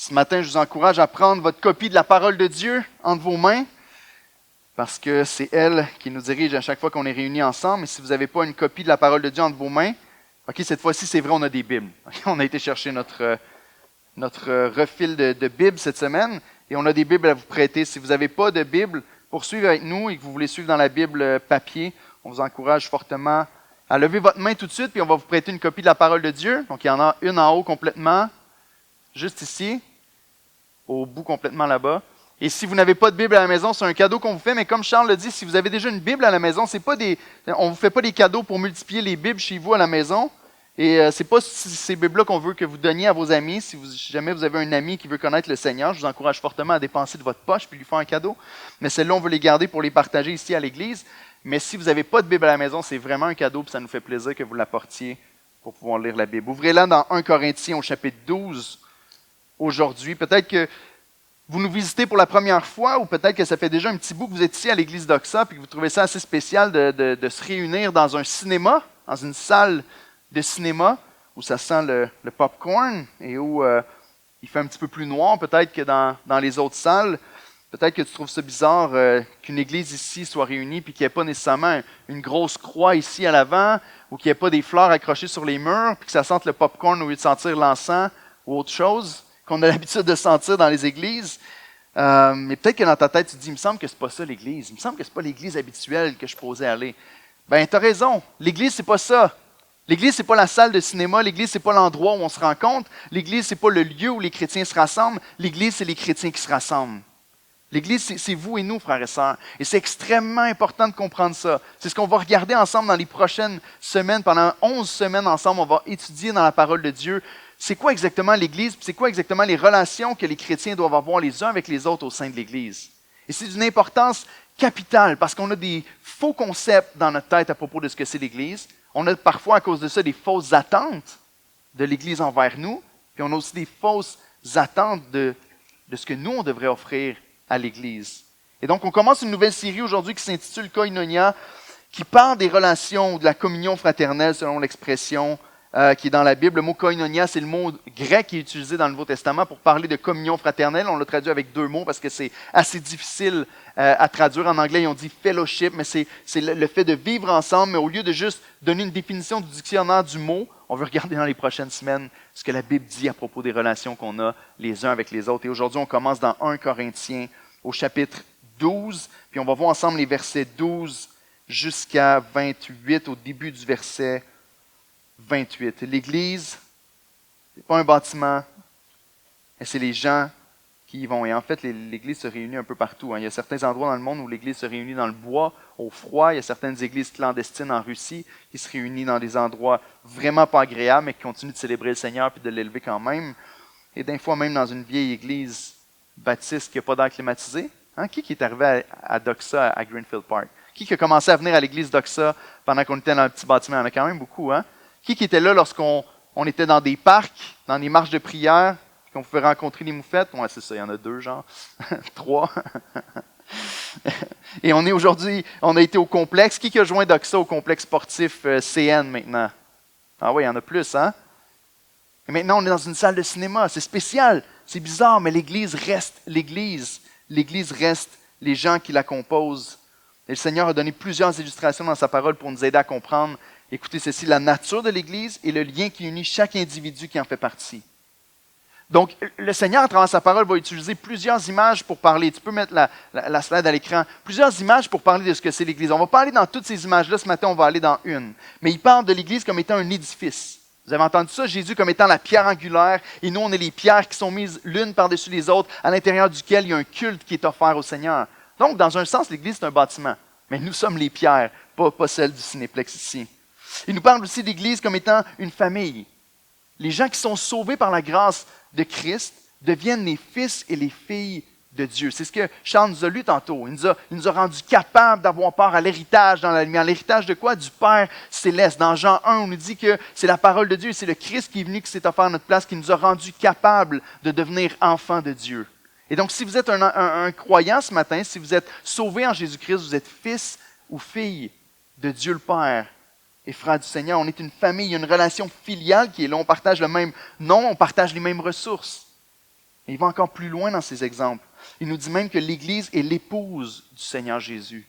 Ce matin, je vous encourage à prendre votre copie de la parole de Dieu entre vos mains, parce que c'est elle qui nous dirige à chaque fois qu'on est réunis ensemble. Et si vous n'avez pas une copie de la parole de Dieu entre vos mains, OK, cette fois-ci, c'est vrai, on a des Bibles. On a été chercher notre refil de Bible cette semaine, et on a des Bibles à vous prêter. Si vous n'avez pas de Bible, pour suivre avec nous et que vous voulez suivre dans la Bible papier, on vous encourage fortement à lever votre main tout de suite, puis on va vous prêter une copie de la parole de Dieu. Donc, il y en a une en haut complètement, juste ici, au bout complètement là-bas. Et si vous n'avez pas de Bible à la maison, c'est un cadeau qu'on vous fait, mais comme Charles le dit, si vous avez déjà une Bible à la maison, on ne vous fait pas des cadeaux pour multiplier les Bibles chez vous à la maison. Et c'est pas ces Bibles-là qu'on veut que vous donniez à vos amis. Si jamais vous avez un ami qui veut connaître le Seigneur, je vous encourage fortement à dépenser de votre poche puis lui faire un cadeau. Mais celles-là, on veut les garder pour les partager ici à l'Église. Mais si vous n'avez pas de Bible à la maison, c'est vraiment un cadeau, puis ça nous fait plaisir que vous l'apportiez pour pouvoir lire la Bible. Ouvrez-la dans 1 Corinthiens au chapitre 12 aujourd'hui. Peut-être que vous nous visitez pour la première fois, ou peut-être que ça fait déjà un petit bout que vous êtes ici à l'Église d'Oxa, puis que vous trouvez ça assez spécial de se réunir dans un cinéma, dans une salle de cinéma, où ça sent le popcorn et où il fait un petit peu plus noir peut-être que dans les autres salles. Peut-être que tu trouves ça bizarre qu'une église ici soit réunie puis qu'il n'y ait pas nécessairement une grosse croix ici à l'avant ou qu'il n'y ait pas des fleurs accrochées sur les murs puis que ça sente le popcorn au lieu de sentir l'encens ou autre chose qu'on a l'habitude de sentir dans les églises. Mais peut-être que dans ta tête, tu te dis, il me semble que c'est pas ça l'église. Il me semble que c'est pas l'église habituelle que je posais aller. Ben, tu as raison. L'église, c'est pas ça. L'église, c'est pas la salle de cinéma. L'église, c'est pas l'endroit où on se rencontre. L'église, c'est pas le lieu où les chrétiens se rassemblent. L'église, c'est les chrétiens qui se rassemblent. L'église, c'est vous et nous, frères et sœurs. Et c'est extrêmement important de comprendre ça. C'est ce qu'on va regarder ensemble dans les prochaines semaines. Pendant 11 semaines ensemble, on va étudier dans la parole de Dieu. C'est quoi exactement l'Église? C'est quoi exactement les relations que les chrétiens doivent avoir les uns avec les autres au sein de l'Église? Et c'est d'une importance capitale parce qu'on a des faux concepts dans notre tête à propos de ce que c'est l'Église. On a parfois, à cause de ça, des fausses attentes de l'Église envers nous. Puis on a aussi des fausses attentes de ce que nous, on devrait offrir à l'Église. Et donc, on commence une nouvelle série aujourd'hui qui s'intitule Koinonia, qui parle des relations ou de la communion fraternelle, selon l'expression qui est dans la Bible. Le mot koinonia, c'est le mot grec qui est utilisé dans le Nouveau Testament pour parler de communion fraternelle. On l'a traduit avec 2 mots parce que c'est assez difficile à traduire. En anglais, on dit fellowship, mais c'est le fait de vivre ensemble. Mais au lieu de juste donner une définition du dictionnaire du mot, on veut regarder dans les prochaines semaines ce que la Bible dit à propos des relations qu'on a les uns avec les autres. Et aujourd'hui, on commence dans 1 Corinthiens au chapitre 12, puis on va voir ensemble les versets 12 jusqu'à 28, au début du verset 28. L'Église, ce n'est pas un bâtiment, mais c'est les gens qui y vont. Et en fait, l'Église se réunit un peu partout. Il y a certains endroits dans le monde où l'Église se réunit dans le bois, au froid. Il y a certaines églises clandestines en Russie qui se réunissent dans des endroits vraiment pas agréables, mais qui continuent de célébrer le Seigneur et de l'élever quand même. Et des fois, même dans une vieille église baptiste qui n'a pas d'air climatisé. Qui est arrivé à Doxa, à Greenfield Park? Qui a commencé à venir à l'église Doxa pendant qu'on était dans un petit bâtiment? Il y en a quand même beaucoup, hein? Qui était là lorsqu'on était dans des parcs, dans des marches de prière, qu'on pouvait rencontrer les moufettes? Ouais, c'est ça, il y en a 2, genre. 3. Et aujourd'hui, on a été au complexe. Qui a joint Doxa au complexe sportif CN maintenant? Ah oui, il y en a plus, hein? Et maintenant, on est dans une salle de cinéma. C'est spécial, c'est bizarre, mais l'Église reste l'Église. L'Église reste les gens qui la composent. Et le Seigneur a donné plusieurs illustrations dans sa parole pour nous aider à comprendre, écoutez ceci, la nature de l'Église et le lien qui unit chaque individu qui en fait partie. Donc, le Seigneur, à travers sa parole, va utiliser plusieurs images pour parler. Tu peux mettre la slide à l'écran. Plusieurs images pour parler de ce que c'est l'Église. On va parler dans toutes ces images-là. Ce matin, on va aller dans une. Mais il parle de l'Église comme étant un édifice. Vous avez entendu ça, Jésus comme étant la pierre angulaire, et nous, on est les pierres qui sont mises l'une par-dessus les autres, à l'intérieur duquel il y a un culte qui est offert au Seigneur. Donc, dans un sens, l'Église, c'est un bâtiment. Mais nous sommes les pierres, pas celles du cinéplex ici. Il nous parle aussi d'Église comme étant une famille. Les gens qui sont sauvés par la grâce de Christ deviennent les fils et les filles de Dieu. C'est ce que Charles nous a lu tantôt. Il nous a rendus capables d'avoir part à l'héritage dans la lumière. L'héritage de quoi? Du Père céleste. Dans Jean 1, on nous dit que c'est la parole de Dieu, c'est le Christ qui est venu, qui s'est offert à notre place, qui nous a rendus capables de devenir enfants de Dieu. Et donc, si vous êtes un croyant ce matin, si vous êtes sauvé en Jésus-Christ, vous êtes fils ou fille de Dieu le Père et frère du Seigneur. On est une famille, il y a une relation filiale qui est là. On partage le même nom, on partage les mêmes ressources. Et il va encore plus loin dans ses exemples. Il nous dit même que l'Église est l'épouse du Seigneur Jésus.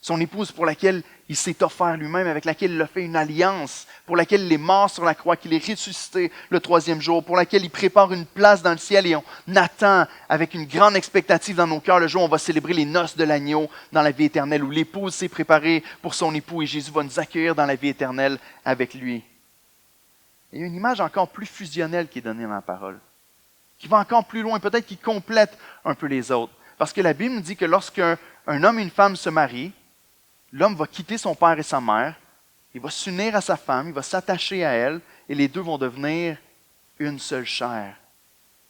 Son épouse pour laquelle il s'est offert lui-même, avec laquelle il a fait une alliance, pour laquelle il est mort sur la croix, qu'il est ressuscité le troisième jour, pour laquelle il prépare une place dans le ciel et on attend avec une grande expectative dans nos cœurs le jour où on va célébrer les noces de l'agneau dans la vie éternelle, où l'épouse s'est préparée pour son époux et Jésus va nous accueillir dans la vie éternelle avec lui. Et il y a une image encore plus fusionnelle qui est donnée dans la parole, qui va encore plus loin, peut-être qui complète un peu les autres. Parce que la Bible nous dit que lorsqu'un homme et une femme se marient, l'homme va quitter son père et sa mère, il va s'unir à sa femme, il va s'attacher à elle, et les deux vont devenir une seule chair.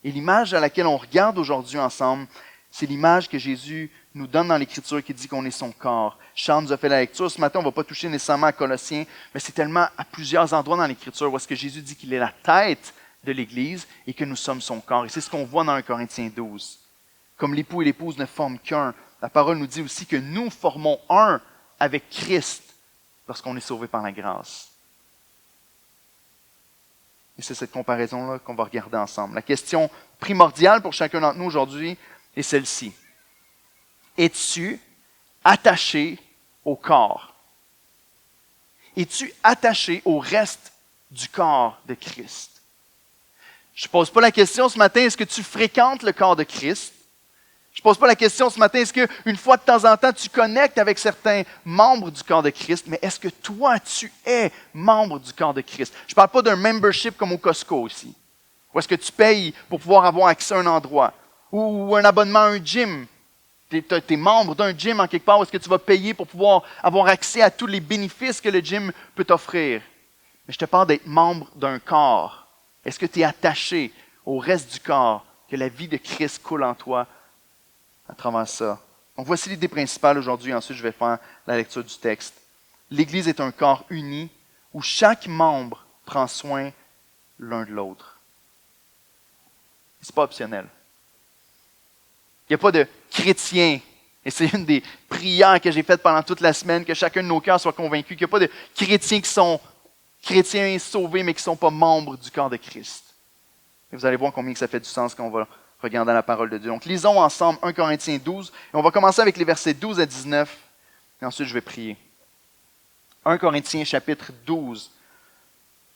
Et l'image à laquelle on regarde aujourd'hui ensemble, c'est l'image que Jésus nous donne dans l'Écriture qui dit qu'on est son corps. Charles nous a fait la lecture. Ce matin, on ne va pas toucher nécessairement à Colossiens, mais c'est tellement à plusieurs endroits dans l'Écriture où est-ce que Jésus dit qu'il est la tête de l'Église et que nous sommes son corps. Et c'est ce qu'on voit dans 1 Corinthiens 12. Comme l'époux et l'épouse ne forment qu'un, la parole nous dit aussi que nous formons un avec Christ lorsqu'on est sauvé par la grâce. Et c'est cette comparaison-là qu'on va regarder ensemble. La question primordiale pour chacun d'entre nous aujourd'hui est celle-ci. Es-tu attaché au corps? Es-tu attaché au reste du corps de Christ? Je ne pose pas la question ce matin, est-ce que tu fréquentes le corps de Christ? Je ne pose pas la question ce matin, est-ce qu'une fois de temps en temps, tu connectes avec certains membres du corps de Christ, mais est-ce que toi, tu es membre du corps de Christ? Je ne parle pas d'un membership comme au Costco ici, où est-ce que tu payes pour pouvoir avoir accès à un endroit, ou un abonnement à un gym. Tu es membre d'un gym en quelque part, où est-ce que tu vas payer pour pouvoir avoir accès à tous les bénéfices que le gym peut t'offrir. Mais je te parle d'être membre d'un corps. Est-ce que tu es attaché au reste du corps, que la vie de Christ coule en toi à travers ça? Donc voici l'idée principale aujourd'hui. Ensuite, je vais faire la lecture du texte. L'Église est un corps uni où chaque membre prend soin l'un de l'autre. Ce n'est pas optionnel. Il n'y a pas de chrétiens, et c'est une des prières que j'ai faites pendant toute la semaine, que chacun de nos cœurs soit convaincu qu'il n'y a pas de chrétiens qui sont chrétiens sauvés, mais qui ne sont pas membres du corps de Christ. Et vous allez voir combien que ça fait du sens quand on va regarder la parole de Dieu. Donc, lisons ensemble 1 Corinthiens 12, et on va commencer avec les versets 12 à 19, et ensuite je vais prier. 1 Corinthiens chapitre 12,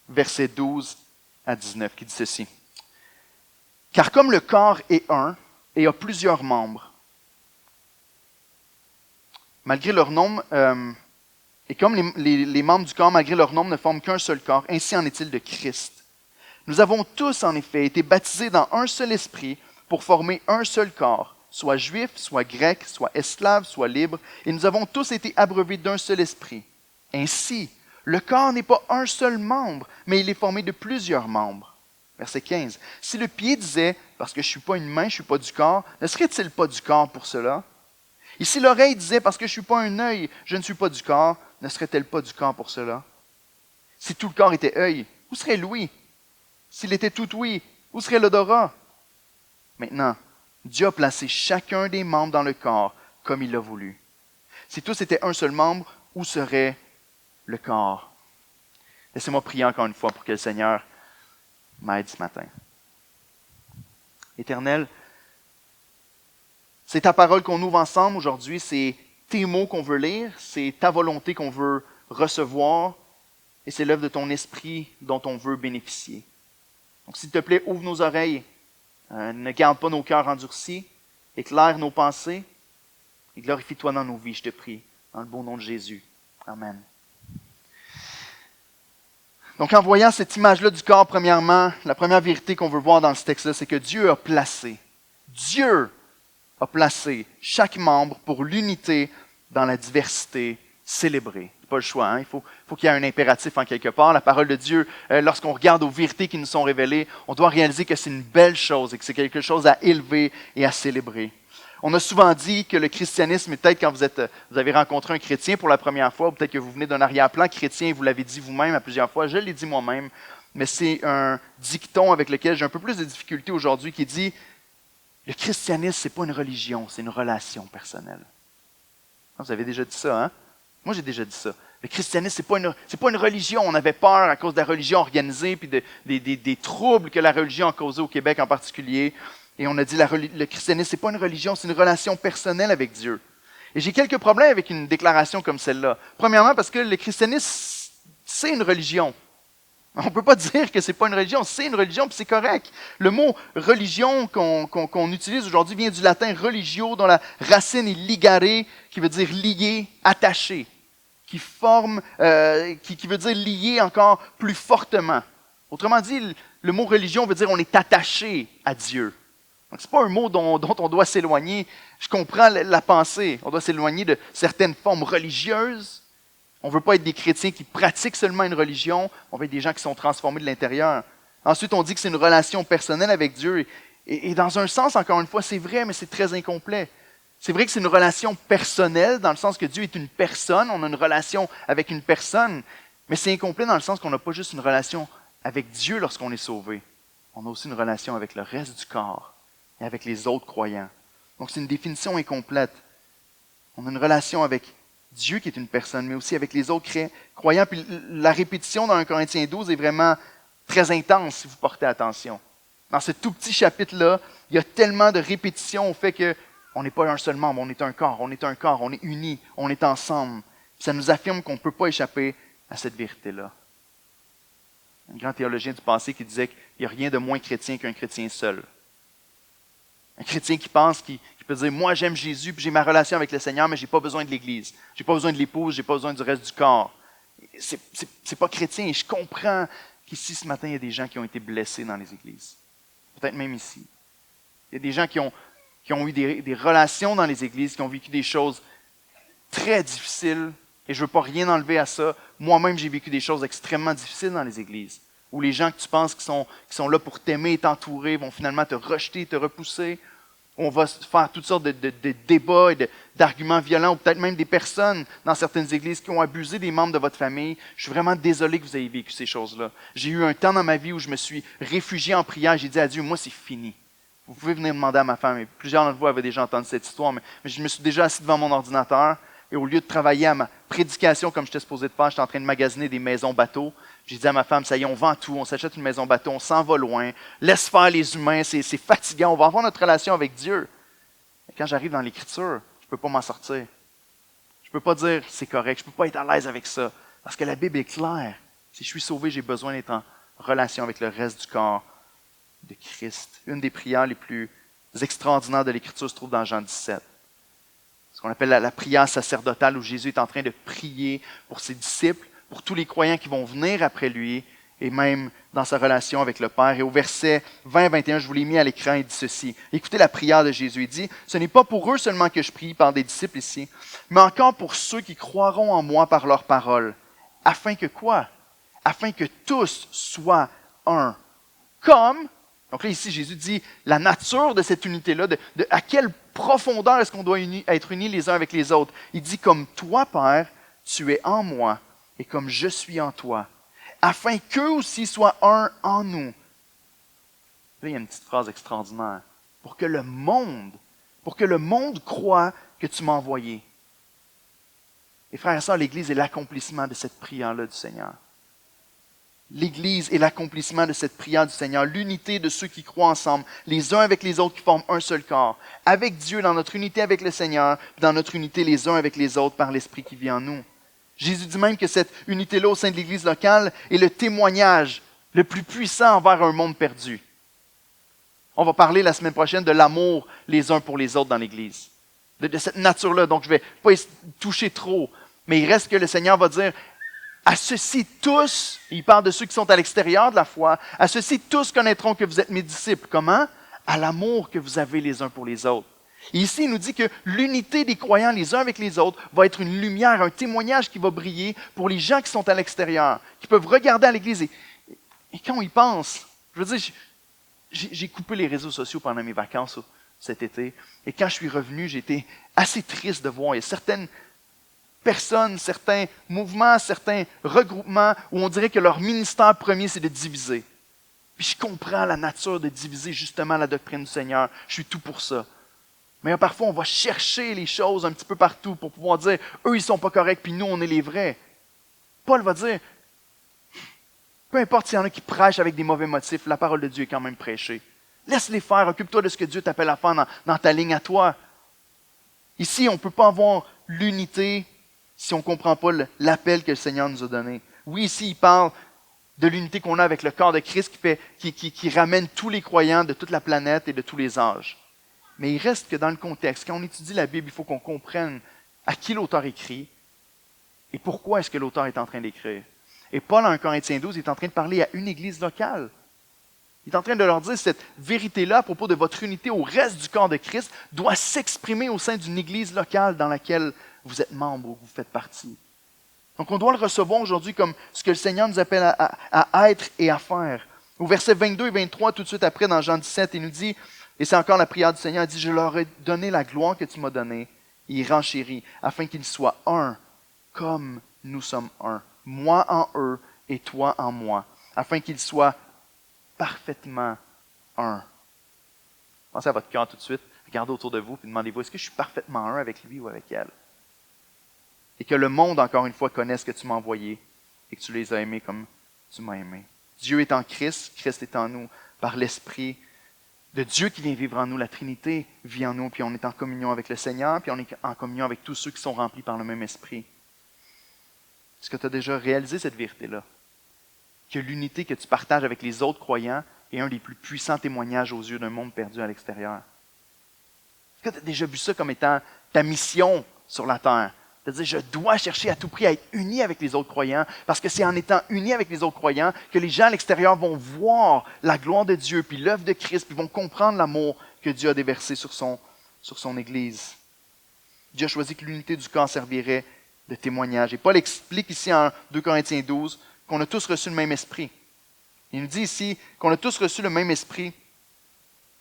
versets 12 à 19, qui dit ceci. « Car comme le corps est un, et a plusieurs membres, malgré leur nombre, et comme les membres du corps, malgré leur nombre, ne forment qu'un seul corps, ainsi en est-il de Christ. Nous avons tous, en effet, été baptisés dans un seul esprit pour former un seul corps, soit juif, soit grec, soit esclave, soit libre, et nous avons tous été abreuvés d'un seul esprit. Ainsi, le corps n'est pas un seul membre, mais il est formé de plusieurs membres. Verset 15. Si le pied disait, parce que je ne suis pas une main, je ne suis pas du corps, ne serait-il pas du corps pour cela? Et si l'oreille disait, parce que je ne suis pas un œil, je ne suis pas du corps, ne serait-elle pas du corps pour cela? Si tout le corps était œil, où serait l'ouïe? S'il était tout ouïe, où serait l'odorat? Maintenant, Dieu a placé chacun des membres dans le corps comme il l'a voulu. Si tous étaient un seul membre, où serait le corps? Laissez-moi prier encore une fois pour que le Seigneur m'aide ce matin. Éternel, c'est ta parole qu'on ouvre ensemble aujourd'hui, c'est tes mots qu'on veut lire, c'est ta volonté qu'on veut recevoir, et c'est l'œuvre de ton esprit dont on veut bénéficier. Donc s'il te plaît, ouvre nos oreilles, ne garde pas nos cœurs endurcis, éclaire nos pensées, et glorifie-toi dans nos vies, je te prie, dans le beau nom de Jésus. Amen. Donc, en voyant cette image-là du corps, premièrement, la première vérité qu'on veut voir dans ce texte-là, c'est que Dieu a placé chaque membre pour l'unité dans la diversité célébrée. C'est pas le choix, hein? Il faut qu'il y ait un impératif en quelque part. La parole de Dieu, lorsqu'on regarde aux vérités qui nous sont révélées, on doit réaliser que c'est une belle chose et que c'est quelque chose à élever et à célébrer. On a souvent dit que le christianisme, et peut-être quand vous avez rencontré un chrétien pour la première fois, ou peut-être que vous venez d'un arrière-plan chrétien et vous l'avez dit vous-même à plusieurs fois, je l'ai dit moi-même, mais c'est un dicton avec lequel j'ai un peu plus de difficulté aujourd'hui qui dit « Le christianisme, ce n'est pas une religion, c'est une relation personnelle. » Vous avez déjà dit ça, hein? Moi, j'ai déjà dit ça. Le Le christianisme, c'est pas une religion. On avait peur à cause de la religion organisée puis des troubles que la religion a causés au Québec en particulier. Et on a dit le christianisme, c'est pas une religion, c'est une relation personnelle avec Dieu. Et j'ai quelques problèmes avec une déclaration comme celle-là. Premièrement, parce que le christianisme, c'est une religion. On ne peut pas dire que ce n'est pas une religion, c'est une religion, puis c'est correct. Le mot religion qu'on utilise aujourd'hui vient du latin religio, dont la racine est ligare, qui veut dire lié, attaché, qui veut dire lié encore plus fortement. Autrement dit, le mot religion veut dire on est attaché à Dieu. Donc, ce n'est pas un mot dont on doit s'éloigner. Je comprends la pensée. On doit s'éloigner de certaines formes religieuses. On ne veut pas être des chrétiens qui pratiquent seulement une religion. On veut être des gens qui sont transformés de l'intérieur. Ensuite, on dit que c'est une relation personnelle avec Dieu. Et dans un sens, encore une fois, c'est vrai, mais c'est très incomplet. C'est vrai que c'est une relation personnelle, dans le sens que Dieu est une personne. On a une relation avec une personne. Mais c'est incomplet dans le sens qu'on n'a pas juste une relation avec Dieu lorsqu'on est sauvé. On a aussi une relation avec le reste du corps et avec les autres croyants. Donc, c'est une définition incomplète. On a une relation avec Dieu qui est une personne, mais aussi avec les autres croyants. Puis la répétition dans 1 Corinthiens 12 est vraiment très intense si vous portez attention. Dans ce tout petit chapitre-là, il y a tellement de répétitions au fait qu'on n'est pas un seul membre, on est un corps, on est unis, on est ensemble. Puis ça nous affirme qu'on ne peut pas échapper à cette vérité-là. Un grand théologien du passé qui disait qu'il n'y a rien de moins chrétien qu'un chrétien seul. Un chrétien qui pense qu'il peut dire « Moi, j'aime Jésus, puis j'ai ma relation avec le Seigneur, mais je n'ai pas besoin de l'Église. Je n'ai pas besoin de l'épouse, je n'ai pas besoin du reste du corps. » C'est pas chrétien. Et je comprends qu'ici, ce matin, il y a des gens qui ont été blessés dans les églises. Peut-être même ici. Il y a des gens qui ont eu des relations dans les églises, qui ont vécu des choses très difficiles. Et je ne veux pas rien enlever à ça. Moi-même, j'ai vécu des choses extrêmement difficiles dans les églises. Où les gens que tu penses qui sont là pour t'aimer et t'entourer vont finalement te rejeter, te repousser. On va faire toutes sortes de débats et d'arguments violents, ou peut-être même des personnes dans certaines églises qui ont abusé des membres de votre famille. Je suis vraiment désolé que vous ayez vécu ces choses-là. J'ai eu un temps dans ma vie où je me suis réfugié en prière. J'ai dit à Dieu, moi, c'est fini. Vous pouvez venir demander à ma femme. Et plusieurs d'entre vous avaient déjà entendu cette histoire, mais je me suis déjà assis devant mon ordinateur. Et au lieu de travailler à ma prédication comme j'étais supposé de faire, j'étais en train de magasiner des maisons bateaux. J'ai dit à ma femme, ça y est, on vend tout, on s'achète une maison bateau, on s'en va loin. Laisse faire les humains, c'est fatigant, on va avoir notre relation avec Dieu. Et quand j'arrive dans l'Écriture, je ne peux pas m'en sortir. Je ne peux pas dire c'est correct, je ne peux pas être à l'aise avec ça. Parce que la Bible est claire. Si je suis sauvé, j'ai besoin d'être en relation avec le reste du corps de Christ. Une des prières les plus extraordinaires de l'Écriture se trouve dans Jean 17. Ce qu'on appelle la prière sacerdotale où Jésus est en train de prier pour ses disciples, pour tous les croyants qui vont venir après lui, et même dans sa relation avec le Père. Et au verset 20-21, je vous l'ai mis à l'écran, il dit ceci. Écoutez la prière de Jésus. Il dit, « Ce n'est pas pour eux seulement que je prie, par des disciples ici, mais encore pour ceux qui croiront en moi par leur parole. Afin que quoi? Afin que tous soient un. Comme... » Donc là, ici, Jésus dit la nature de cette unité-là, à quelle profondeur est-ce qu'on doit être unis les uns avec les autres. Il dit, comme toi, Père, tu es en moi, et comme je suis en toi, afin qu'eux aussi soient un en nous. Là, il y a une petite phrase extraordinaire. Pour que le monde croie que tu m'as envoyé. Et frères et sœurs, l'Église est l'accomplissement de cette prière-là du Seigneur. L'Église est l'accomplissement de cette prière du Seigneur, l'unité de ceux qui croient ensemble, les uns avec les autres qui forment un seul corps, avec Dieu dans notre unité avec le Seigneur, dans notre unité les uns avec les autres par l'Esprit qui vit en nous. Jésus dit même que cette unité-là au sein de l'Église locale est le témoignage le plus puissant envers un monde perdu. On va parler la semaine prochaine de l'amour les uns pour les autres dans l'Église, de cette nature-là. Donc je ne vais pas y toucher trop, mais il reste que le Seigneur va dire à ceux-ci tous, il parle de ceux qui sont à l'extérieur de la foi, à ceux-ci tous connaîtront que vous êtes mes disciples. Comment? À l'amour que vous avez les uns pour les autres. Et ici, il nous dit que l'unité des croyants les uns avec les autres va être une lumière, un témoignage qui va briller pour les gens qui sont à l'extérieur, qui peuvent regarder à l'Église. Et quand on y pense, je veux dire, j'ai coupé les réseaux sociaux pendant mes vacances cet été. Et quand je suis revenu, j'ai été assez triste de voir. Il y a certaines personnes, certains mouvements, certains regroupements où on dirait que leur ministère premier, c'est de diviser. Puis je comprends la nature de diviser justement la doctrine du Seigneur. Je suis tout pour ça. Mais parfois, on va chercher les choses un petit peu partout pour pouvoir dire, eux, ils ne sont pas corrects, puis nous, on est les vrais. Paul va dire, peu importe s'il y en a qui prêchent avec des mauvais motifs, la parole de Dieu est quand même prêchée. Laisse-les faire, occupe-toi de ce que Dieu t'appelle à faire dans ta ligne à toi. Ici, on ne peut pas avoir l'unité si on ne comprend pas l'appel que le Seigneur nous a donné. Oui, ici, il parle de l'unité qu'on a avec le corps de Christ qui ramène tous les croyants de toute la planète et de tous les âges. Mais il reste que dans le contexte, quand on étudie la Bible, il faut qu'on comprenne à qui l'auteur écrit et pourquoi est-ce que l'auteur est en train d'écrire. Et Paul, en 1 Corinthiens 12, est en train de parler à une église locale. Il est en train de leur dire cette vérité-là à propos de votre unité au reste du corps de Christ doit s'exprimer au sein d'une église locale dans laquelle vous êtes membre ou vous faites partie. Donc on doit le recevoir aujourd'hui comme ce que le Seigneur nous appelle à être et à faire. Au verset 22 et 23, tout de suite après, dans Jean 17, il nous dit, et c'est encore la prière du Seigneur, il dit, je leur ai donné la gloire que tu m'as donnée, et il renchérit, afin qu'ils soient un, comme nous sommes un. Moi en eux et toi en moi, afin qu'ils soient parfaitement un. Pensez à votre cœur tout de suite, regardez autour de vous et demandez-vous, est-ce que je suis parfaitement un avec lui ou avec elle? Et que le monde, encore une fois, connaisse que tu m'as envoyé et que tu les as aimés comme tu m'as aimé. Dieu est en Christ, Christ est en nous, par l'Esprit de Dieu qui vient vivre en nous. La Trinité vit en nous, puis on est en communion avec le Seigneur, puis on est en communion avec tous ceux qui sont remplis par le même Esprit. Est-ce que tu as déjà réalisé cette vérité-là? Que l'unité que tu partages avec les autres croyants est un des plus puissants témoignages aux yeux d'un monde perdu à l'extérieur. Est-ce que tu as déjà vu ça comme étant ta mission sur la terre? De dire, je dois chercher à tout prix à être uni avec les autres croyants, parce que c'est en étant uni avec les autres croyants que les gens à l'extérieur vont voir la gloire de Dieu, puis l'œuvre de Christ, puis vont comprendre l'amour que Dieu a déversé sur son Église. Dieu a choisi que l'unité du corps servirait de témoignage. Et Paul explique ici en 2 Corinthiens 12 qu'on a tous reçu le même esprit. Il nous dit ici qu'on a tous reçu le même esprit.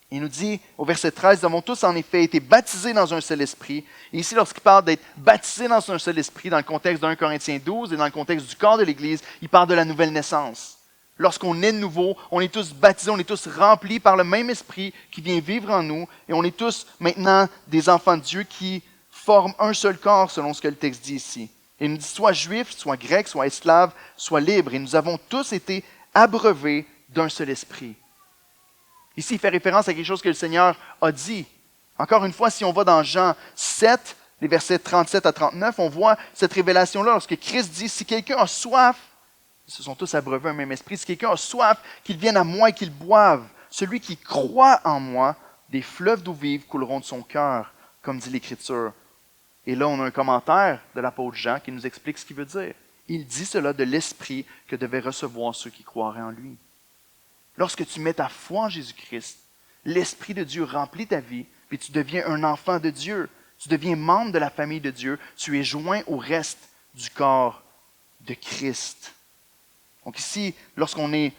Il nous dit au verset 13, nous avons tous en effet été baptisés dans un seul esprit. Et ici, lorsqu'il parle d'être baptisés dans un seul esprit, dans le contexte de 1 Corinthiens 12 et dans le contexte du corps de l'Église, il parle de la nouvelle naissance. Lorsqu'on est de nouveau, on est tous baptisés, on est tous remplis par le même esprit qui vient vivre en nous. Et on est tous maintenant des enfants de Dieu qui forment un seul corps, selon ce que le texte dit ici. Et il nous dit soit juif, soit grec, soit esclave, soit libre. Et nous avons tous été abreuvés d'un seul esprit. Ici, il fait référence à quelque chose que le Seigneur a dit. Encore une fois, si on va dans Jean 7, les versets 37 à 39, on voit cette révélation-là lorsque Christ dit, si quelqu'un a soif, ils se sont tous abreuvés un même esprit, si quelqu'un a soif, qu'il vienne à moi et qu'il boive. Celui qui croit en moi, des fleuves d'eau vive couleront de son cœur, comme dit l'Écriture. Et là, on a un commentaire de l'apôtre Jean qui nous explique ce qu'il veut dire. Il dit cela de l'esprit que devaient recevoir ceux qui croiraient en lui. Lorsque tu mets ta foi en Jésus-Christ, l'Esprit de Dieu remplit ta vie, puis tu deviens un enfant de Dieu. Tu deviens membre de la famille de Dieu. Tu es joint au reste du corps de Christ. Donc ici, lorsqu'on est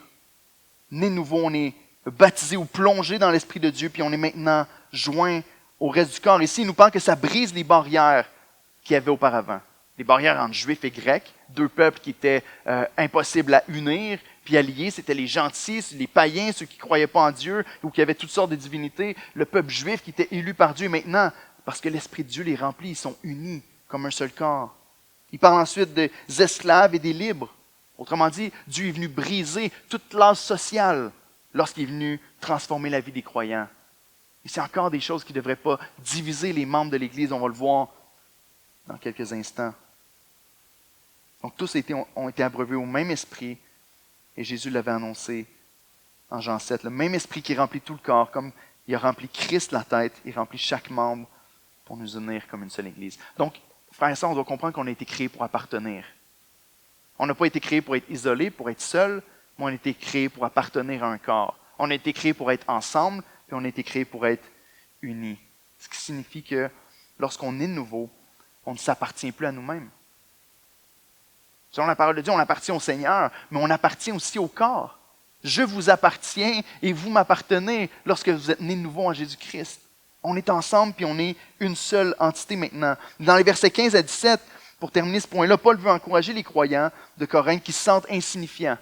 né nouveau, on est baptisé ou plongé dans l'Esprit de Dieu, puis on est maintenant joint au reste du corps. Ici, il nous parle que ça brise les barrières qu'il y avait auparavant. Les barrières entre juifs et grecs, deux peuples qui étaient impossibles à unir, puis à lier, c'était les gentils, les païens, ceux qui ne croyaient pas en Dieu, ou qui avaient toutes sortes de divinités, le peuple juif qui était élu par Dieu. Maintenant, parce que l'Esprit de Dieu les remplit, ils sont unis comme un seul corps. Il parle ensuite des esclaves et des libres. Autrement dit, Dieu est venu briser toute classe sociale lorsqu'il est venu transformer la vie des croyants. Et c'est encore des choses qui ne devraient pas diviser les membres de l'Église, on va le voir dans quelques instants. Donc tous ont été abreuvés au même esprit, et Jésus l'avait annoncé en Jean 7. Le même esprit qui remplit tout le corps, comme il a rempli Christ la tête, il remplit chaque membre pour nous unir comme une seule Église. Donc, frères et sœurs, on doit comprendre qu'on a été créés pour appartenir. On n'a pas été créés pour être isolés, pour être seuls, mais on a été créés pour appartenir à un corps. On a été créés pour être ensemble, puis on a été créés pour être unis. Ce qui signifie que lorsqu'on est de nouveau, on ne s'appartient plus à nous-mêmes. Selon la parole de Dieu, on appartient au Seigneur, mais on appartient aussi au corps. Je vous appartiens et vous m'appartenez lorsque vous êtes nés de nouveau en Jésus-Christ. On est ensemble puis on est une seule entité maintenant. Dans les versets 15 à 17, pour terminer ce point-là, Paul veut encourager les croyants de Corinthe qui se sentent insignifiants.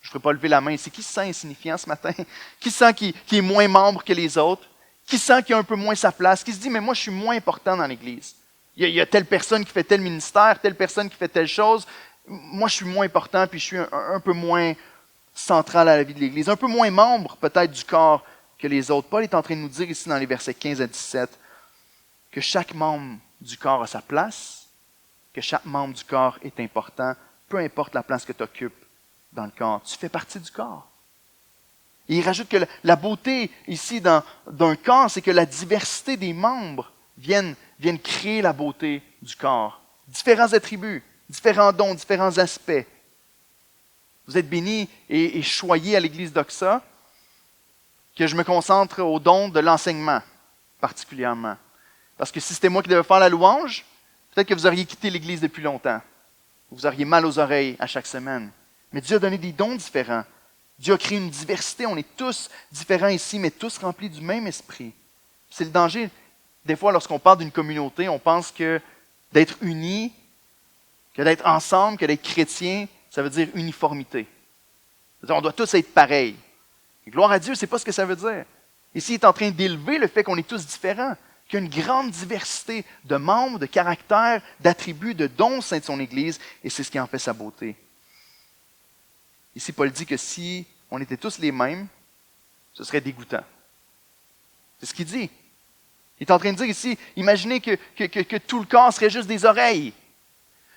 Je ne ferai pas lever la main ici. Qui se sent insignifiant ce matin? Qui se sent qui est moins membre que les autres? Qui sent qu'il a un peu moins sa place? Qui se dit, mais moi je suis moins important dans l'Église. Il y a telle personne qui fait tel ministère, telle personne qui fait telle chose. moi je suis moins important, puis je suis un peu moins central à la vie de l'Église, un peu moins membre peut-être du corps que les autres. Paul est en train de nous dire ici dans les versets 15 à 17 que chaque membre du corps a sa place, que chaque membre du corps est important, peu importe la place que tu occupes dans le corps. Tu fais partie du corps. Et il rajoute que la beauté ici d'un corps, c'est que la diversité des membres viennent créer la beauté du corps. Différents attributs, différents dons, différents aspects. Vous êtes bénis et choyés à l'Église d'Oxa que je me concentre au don de l'enseignement, particulièrement. Parce que si c'était moi qui devais faire la louange, peut-être que vous auriez quitté l'Église depuis longtemps. Vous auriez mal aux oreilles à chaque semaine. Mais Dieu a donné des dons différents. Dieu a créé une diversité. On est tous différents ici, mais tous remplis du même esprit. C'est le danger. Des fois, lorsqu'on parle d'une communauté, on pense que d'être unis, que d'être ensemble, que d'être chrétien, ça veut dire uniformité. C'est-à-dire, on doit tous être pareils. Et gloire à Dieu, c'est pas ce que ça veut dire. Ici, il est en train d'élever le fait qu'on est tous différents, qu'il y a une grande diversité de membres, de caractères, d'attributs, de dons au sein de son Église, et c'est ce qui en fait sa beauté. Ici, Paul dit que si on était tous les mêmes, ce serait dégoûtant. C'est ce qu'il dit. Il est en train de dire ici, imaginez que tout le corps serait juste des oreilles.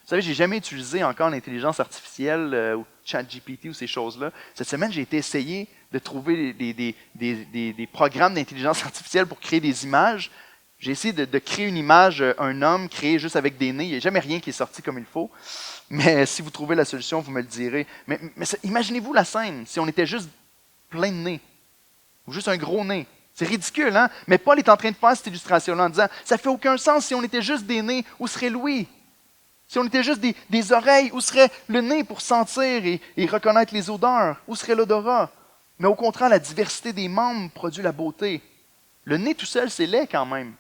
Vous savez, je n'ai jamais utilisé encore l'intelligence artificielle ou ChatGPT ou ces choses-là. Cette semaine, j'ai été essayer de trouver des programmes d'intelligence artificielle pour créer des images. J'ai essayé de créer une image, un homme créé juste avec des nez. Il n'y a jamais rien qui est sorti comme il faut. Mais si vous trouvez la solution, vous me le direz. Mais imaginez-vous la scène, si on était juste plein de nez. Ou juste un gros nez. C'est ridicule, hein? Mais Paul est en train de faire cette illustration-là en disant, ça ne fait aucun sens si on était juste des nez, où serait Louis? Si on était juste des oreilles, où serait le nez pour sentir et reconnaître les odeurs? Où serait l'odorat? Mais au contraire, la diversité des membres produit la beauté. Le nez tout seul, c'est laid quand même.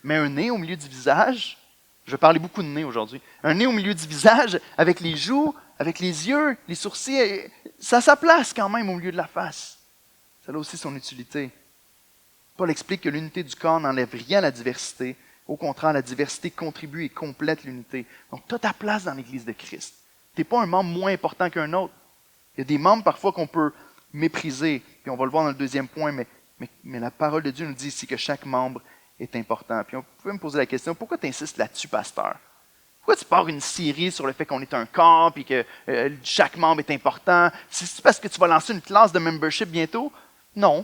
Mais un nez au milieu du visage, je vais parler beaucoup de nez aujourd'hui, un nez au milieu du visage, avec les joues, avec les yeux, les sourcils, ça a sa place quand même au milieu de la face. Ça a aussi son utilité. Paul explique que l'unité du corps n'enlève rien à la diversité. Au contraire, la diversité contribue et complète l'unité. Donc, tu as ta place dans l'Église de Christ. Tu n'es pas un membre moins important qu'un autre. Il y a des membres parfois qu'on peut mépriser, puis on va le voir dans le deuxième point, mais la parole de Dieu nous dit ici que chaque membre est important. Puis on peut me poser la question, pourquoi tu insistes là-dessus, pasteur? Pourquoi tu pars une série sur le fait qu'on est un corps, puis que chaque membre est important? C'est parce que tu vas lancer une classe de membership bientôt? Non.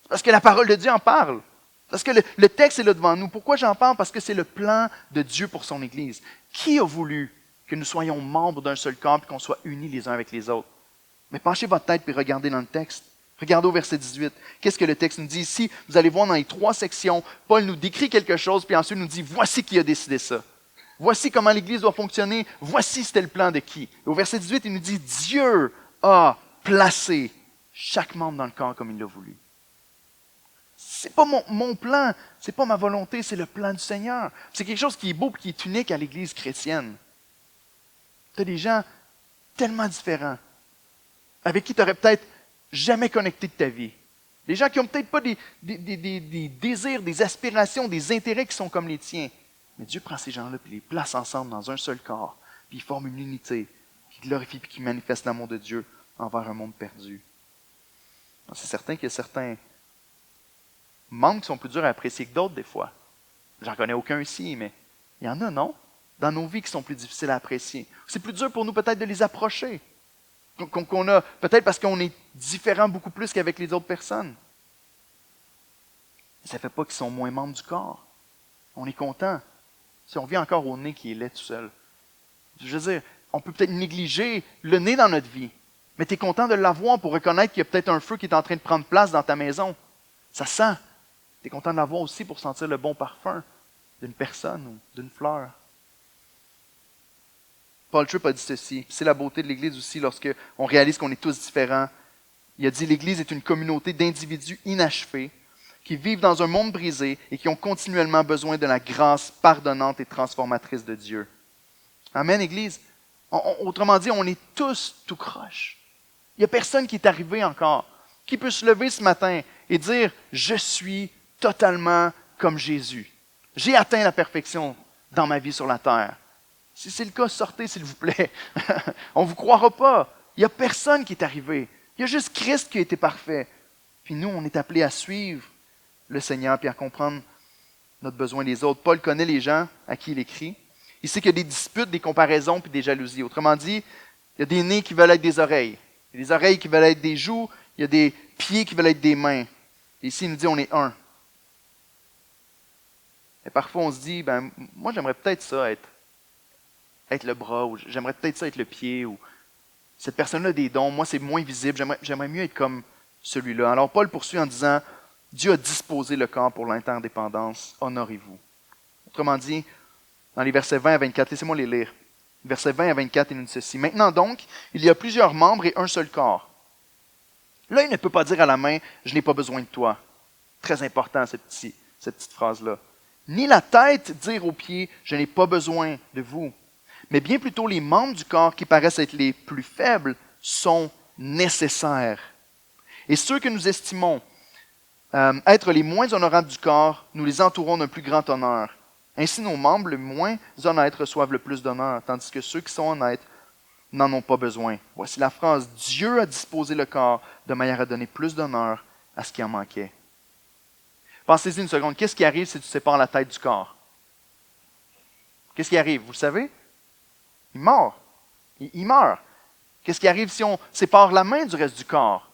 C'est parce que la parole de Dieu en parle. Parce que le texte est là devant nous. Pourquoi j'en parle? Parce que c'est le plan de Dieu pour son Église. Qui a voulu que nous soyons membres d'un seul corps et qu'on soit unis les uns avec les autres? Mais penchez votre tête et regardez dans le texte. Regardez au verset 18. Qu'est-ce que le texte nous dit ici? Vous allez voir dans les 3 sections, Paul nous décrit quelque chose, puis ensuite nous dit, voici qui a décidé ça. Voici comment l'Église doit fonctionner. Voici c'était le plan de qui. Et au verset 18, il nous dit, Dieu a placé chaque membre dans le corps comme il l'a voulu. C'est pas mon plan, c'est pas ma volonté, c'est le plan du Seigneur. C'est quelque chose qui est beau et qui est unique à l'Église chrétienne. Tu as des gens tellement différents, avec qui tu n'aurais peut-être jamais connecté de ta vie. Des gens qui n'ont peut-être pas des désirs, des aspirations, des intérêts qui sont comme les tiens. Mais Dieu prend ces gens-là et les place ensemble dans un seul corps, puis ils forment une unité qui glorifie et qui manifeste l'amour de Dieu envers un monde perdu. C'est certain qu'il y a certains membres qui sont plus durs à apprécier que d'autres des fois. J'en connais aucun ici, mais il y en a, non? Dans nos vies qui sont plus difficiles à apprécier. C'est plus dur pour nous peut-être de les approcher. Qu'on a, peut-être parce qu'on est différent beaucoup plus qu'avec les autres personnes. Ça ne fait pas qu'ils sont moins membres du corps. On est content. Si on vit encore au nez qui est laid tout seul. Je veux dire, on peut peut-être négliger le nez dans notre vie, mais tu es content de l'avoir pour reconnaître qu'il y a peut-être un feu qui est en train de prendre place dans ta maison. Ça sent. Tu es content de l'avoir aussi pour sentir le bon parfum d'une personne ou d'une fleur. Paul Tripp a dit ceci. C'est la beauté de l'Église aussi lorsqu'on réalise qu'on est tous différents. Il a dit, l'Église est une communauté d'individus inachevés qui vivent dans un monde brisé et qui ont continuellement besoin de la grâce pardonnante et transformatrice de Dieu. Amen, Église. Autrement dit, on est tous tout croche. Il n'y a personne qui est arrivé encore, qui peut se lever ce matin et dire, je suis totalement comme Jésus. J'ai atteint la perfection dans ma vie sur la terre. Si c'est le cas, sortez s'il vous plaît. On ne vous croira pas. Il n'y a personne qui est arrivé. Il y a juste Christ qui a été parfait. Puis nous, on est appelés à suivre le Seigneur puis à comprendre notre besoin des autres. Paul connaît les gens à qui il écrit. Il sait qu'il y a des disputes, des comparaisons puis des jalousies. Autrement dit, il y a des nez qui veulent être des oreilles. Il y a des oreilles qui veulent être des joues. Il y a des pieds qui veulent être des mains. Et ici, il nous dit on est un. Et parfois, on se dit, moi, j'aimerais peut-être ça, être le bras, ou j'aimerais peut-être ça être le pied, ou cette personne-là a des dons, moi, c'est moins visible, j'aimerais mieux être comme celui-là. Alors, Paul poursuit en disant, Dieu a disposé le corps pour l'interdépendance, honorez-vous. Autrement dit, dans les versets 20 à 24, laissez-moi les lire. Versets 20 à 24, il nous dit ceci. Maintenant donc, il y a plusieurs membres et un seul corps. Là, il ne peut pas dire à la main, je n'ai pas besoin de toi. Très important, cette petite phrase-là. Ni la tête dire aux pieds, je n'ai pas besoin de vous. Mais bien plutôt les membres du corps qui paraissent être les plus faibles sont nécessaires. Et ceux que nous estimons être les moins honorables du corps, nous les entourons d'un plus grand honneur. Ainsi, nos membres les moins honnêtes reçoivent le plus d'honneur, tandis que ceux qui sont honnêtes n'en ont pas besoin. Voici la phrase, Dieu a disposé le corps de manière à donner plus d'honneur à ce qui en manquait. Pensez-y une seconde, qu'est-ce qui arrive si tu sépares la tête du corps? Qu'est-ce qui arrive? Vous le savez? Il meurt. Il meurt. Qu'est-ce qui arrive si on sépare la main du reste du corps?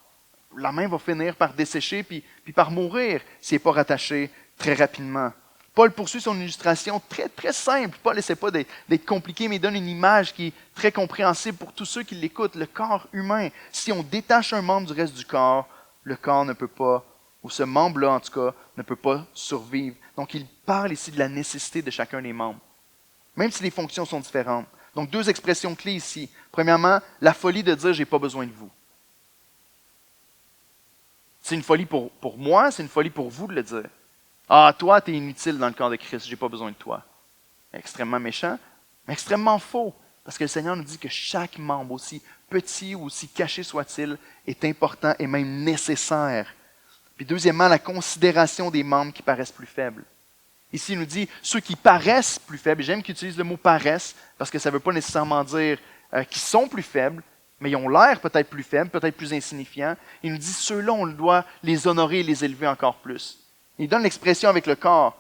La main va finir par dessécher puis par mourir si elle n'est pas rattachée très rapidement. Paul poursuit son illustration très, très simple. Paul n'essaie pas d'être compliqué, mais il donne une image qui est très compréhensible pour tous ceux qui l'écoutent. Le corps humain, si on détache un membre du reste du corps, le corps ne peut pas, ou ce membre-là en tout cas, ne peut pas survivre. Donc il parle ici de la nécessité de chacun des membres, même si les fonctions sont différentes. Donc deux expressions clés ici. Premièrement, la folie de dire « j'ai pas besoin de vous ». C'est une folie pour moi, c'est une folie pour vous de le dire. Ah, toi, tu es inutile dans le corps de Christ, j'ai pas besoin de toi. Extrêmement méchant, mais extrêmement faux. Parce que le Seigneur nous dit que chaque membre, aussi petit ou aussi caché soit-il, est important et même nécessaire. Puis deuxièmement, la considération des membres qui paraissent plus faibles. Ici, il nous dit ceux qui paraissent plus faibles, et j'aime qu'il utilise le mot paraissent, parce que ça ne veut pas nécessairement dire qu'ils sont plus faibles, mais ils ont l'air peut-être plus faibles, peut-être plus insignifiants. Il nous dit ceux-là, on doit les honorer et les élever encore plus. Il donne l'expression avec le corps.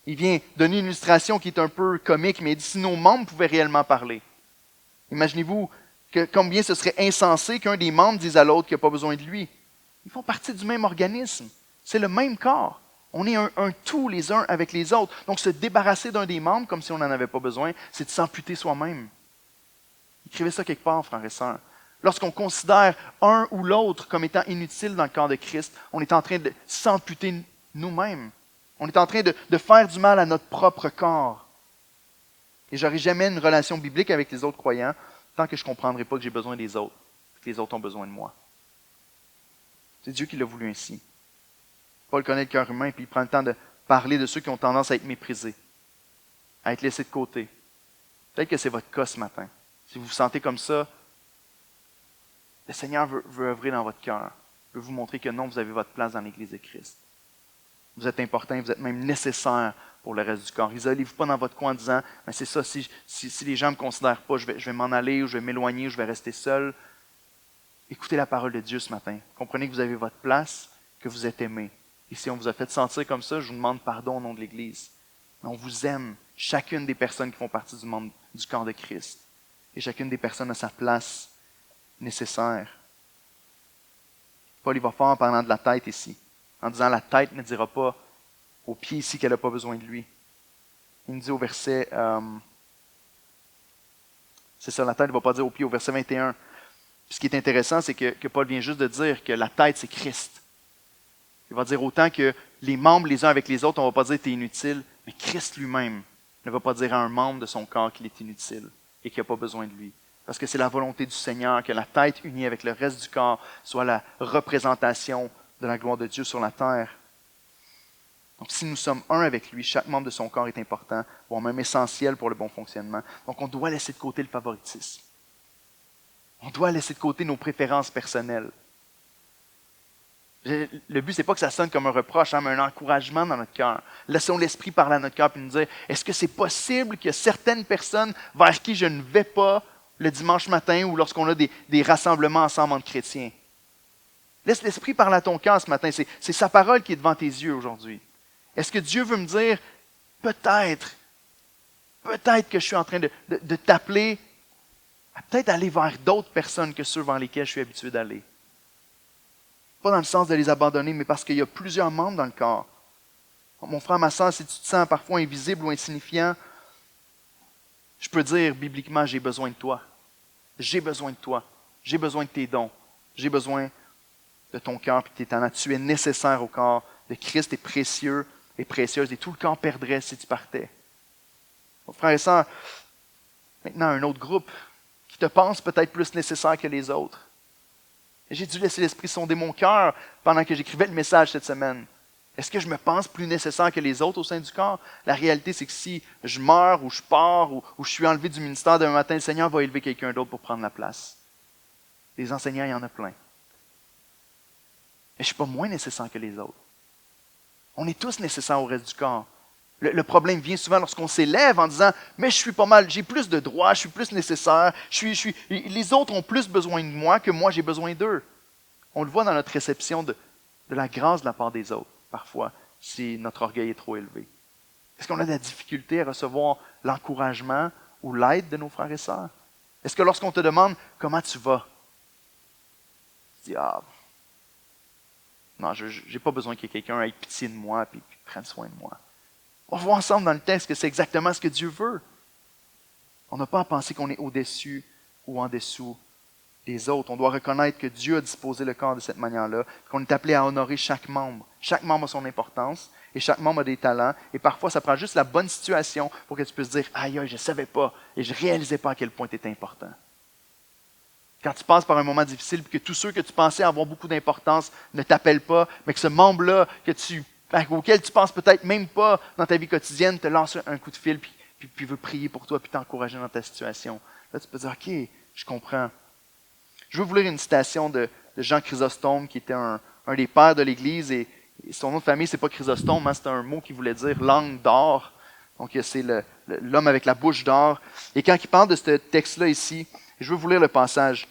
Il vient donner une illustration qui est un peu comique, mais il dit si nos membres pouvaient réellement parler. Imaginez-vous combien ce serait insensé qu'un des membres dise à l'autre qu'il n'a pas besoin de lui. Ils font partie du même organisme. C'est le même corps. On est un tout les uns avec les autres. Donc se débarrasser d'un des membres comme si on n'en avait pas besoin, c'est de s'amputer soi-même. Écrivez ça quelque part, frères et sœurs. Lorsqu'on considère un ou l'autre comme étant inutile dans le corps de Christ, on est en train de s'amputer nous-mêmes. On est en train de faire du mal à notre propre corps. Et je n'aurai jamais une relation biblique avec les autres croyants tant que je ne comprendrai pas que j'ai besoin des autres, que les autres ont besoin de moi. C'est Dieu qui l'a voulu ainsi. Paul connaît le cœur humain et il prend le temps de parler de ceux qui ont tendance à être méprisés, à être laissés de côté. Peut-être que c'est votre cas ce matin. Si vous vous sentez comme ça, le Seigneur veut œuvrer dans votre cœur, veut vous montrer que non, vous avez votre place dans l'Église de Christ. Vous êtes important, vous êtes même nécessaire pour le reste du corps. Isolez-vous pas dans votre coin en disant « c'est ça, si les gens ne me considèrent pas, je vais m'en aller, ou je vais m'éloigner, ou je vais rester seul. » Écoutez la parole de Dieu ce matin. Comprenez que vous avez votre place, que vous êtes aimé. Et si on vous a fait sentir comme ça, je vous demande pardon au nom de l'Église. Mais on vous aime, chacune des personnes qui font partie du corps de Christ. Et chacune des personnes a sa place nécessaire. Paul, il va fort en parlant de la tête ici, en disant la tête ne dira pas aux pieds ici qu'elle n'a pas besoin de lui. Il nous dit au verset, c'est ça, la tête ne va pas dire aux pieds au verset 21. Puis ce qui est intéressant, c'est que Paul vient juste de dire que la tête, c'est Christ. Il va dire autant que les membres les uns avec les autres, on ne va pas dire tu es inutile, mais Christ lui-même ne va pas dire à un membre de son corps qu'il est inutile et qu'il n'a pas besoin de lui. Parce que c'est la volonté du Seigneur que la tête unie avec le reste du corps soit la représentation de la gloire de Dieu sur la terre. Donc si nous sommes un avec lui, chaque membre de son corps est important, voire même essentiel pour le bon fonctionnement. Donc on doit laisser de côté le favoritisme. On doit laisser de côté nos préférences personnelles. Le but, c'est pas que ça sonne comme un reproche, hein, mais un encouragement dans notre cœur. Laissons l'Esprit parler à notre cœur et nous dire, est-ce que c'est possible qu'il y a certaines personnes vers qui je ne vais pas le dimanche matin ou lorsqu'on a des rassemblements ensemble entre chrétiens? Laisse l'Esprit parler à ton cœur ce matin. C'est sa parole qui est devant tes yeux aujourd'hui. Est-ce que Dieu veut me dire, peut-être que je suis en train de t'appeler à peut-être aller vers d'autres personnes que ceux vers lesquels je suis habitué d'aller? Pas dans le sens de les abandonner, mais parce qu'il y a plusieurs membres dans le corps. Mon frère, ma soeur, si tu te sens parfois invisible ou insignifiant, je peux dire bibliquement, j'ai besoin de toi. J'ai besoin de toi. J'ai besoin de tes dons. J'ai besoin de ton cœur et de tes talents. Tu es nécessaire au corps de Christ et précieux et précieuse. Et tout le corps perdrait si tu partais. Mon frère et sœur, maintenant un autre groupe qui te pense peut-être plus nécessaire que les autres. J'ai dû laisser l'Esprit sonder mon cœur pendant que j'écrivais le message cette semaine. Est-ce que je me pense plus nécessaire que les autres au sein du corps? La réalité, c'est que si je meurs ou je pars ou je suis enlevé du ministère demain matin, le Seigneur va élever quelqu'un d'autre pour prendre la place. Les enseignants, il y en a plein. Mais je ne suis pas moins nécessaire que les autres. On est tous nécessaires au reste du corps. Le problème vient souvent lorsqu'on s'élève en disant « Mais je suis pas mal, j'ai plus de droits, je suis plus nécessaire, les autres ont plus besoin de moi que moi j'ai besoin d'eux. » On le voit dans notre réception de la grâce de la part des autres, parfois, si notre orgueil est trop élevé. Est-ce qu'on a de la difficulté à recevoir l'encouragement ou l'aide de nos frères et sœurs? Est-ce que lorsqu'on te demande « Comment tu vas? » Tu dis « Ah, non, je n'ai pas besoin que quelqu'un ait pitié de moi et prenne soin de moi. » On va voir ensemble dans le texte que c'est exactement ce que Dieu veut. On n'a pas à penser qu'on est au-dessus ou en dessous des autres. On doit reconnaître que Dieu a disposé le corps de cette manière-là, qu'on est appelé à honorer chaque membre. Chaque membre a son importance et chaque membre a des talents. Et parfois, ça prend juste la bonne situation pour que tu puisses dire « Aïe, je ne savais pas et je ne réalisais pas à quel point tu étais important. » Quand tu passes par un moment difficile et que tous ceux que tu pensais avoir beaucoup d'importance ne t'appellent pas, mais que ce membre-là auquel tu penses peut-être même pas dans ta vie quotidienne te lance un coup de fil puis veut prier pour toi puis t'encourager dans ta situation. Là, tu peux dire « Ok, je comprends. » Je veux vous lire une citation de Jean Chrysostome, qui était un des pères de l'Église, et son nom de famille, c'est pas Chrysostome, hein, c'est un mot qui voulait dire langue d'or. Donc, c'est l'homme avec la bouche d'or. Et quand il parle de ce texte-là ici, je veux vous lire le passage.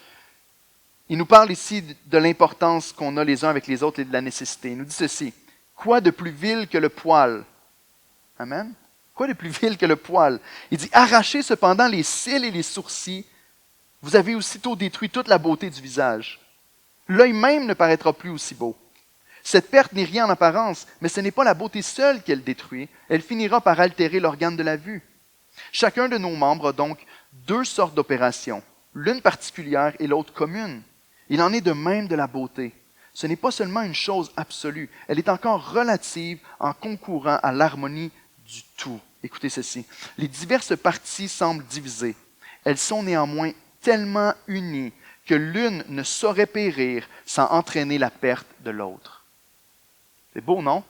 Il nous parle ici de l'importance qu'on a les uns avec les autres et de la nécessité. Il nous dit ceci. Quoi de plus vil que le poil? Amen. Quoi de plus vil que le poil? Il dit, arrachez cependant les cils et les sourcils, vous avez aussitôt détruit toute la beauté du visage. L'œil même ne paraîtra plus aussi beau. Cette perte n'est rien en apparence, mais ce n'est pas la beauté seule qu'elle détruit. Elle finira par altérer l'organe de la vue. Chacun de nos membres a donc deux sortes d'opérations, l'une particulière et l'autre commune. Il en est de même de la beauté. Ce n'est pas seulement une chose absolue, elle est encore relative en concourant à l'harmonie du tout. Écoutez ceci. Les diverses parties semblent divisées. Elles sont néanmoins tellement unies que l'une ne saurait périr sans entraîner la perte de l'autre. C'est beau, non?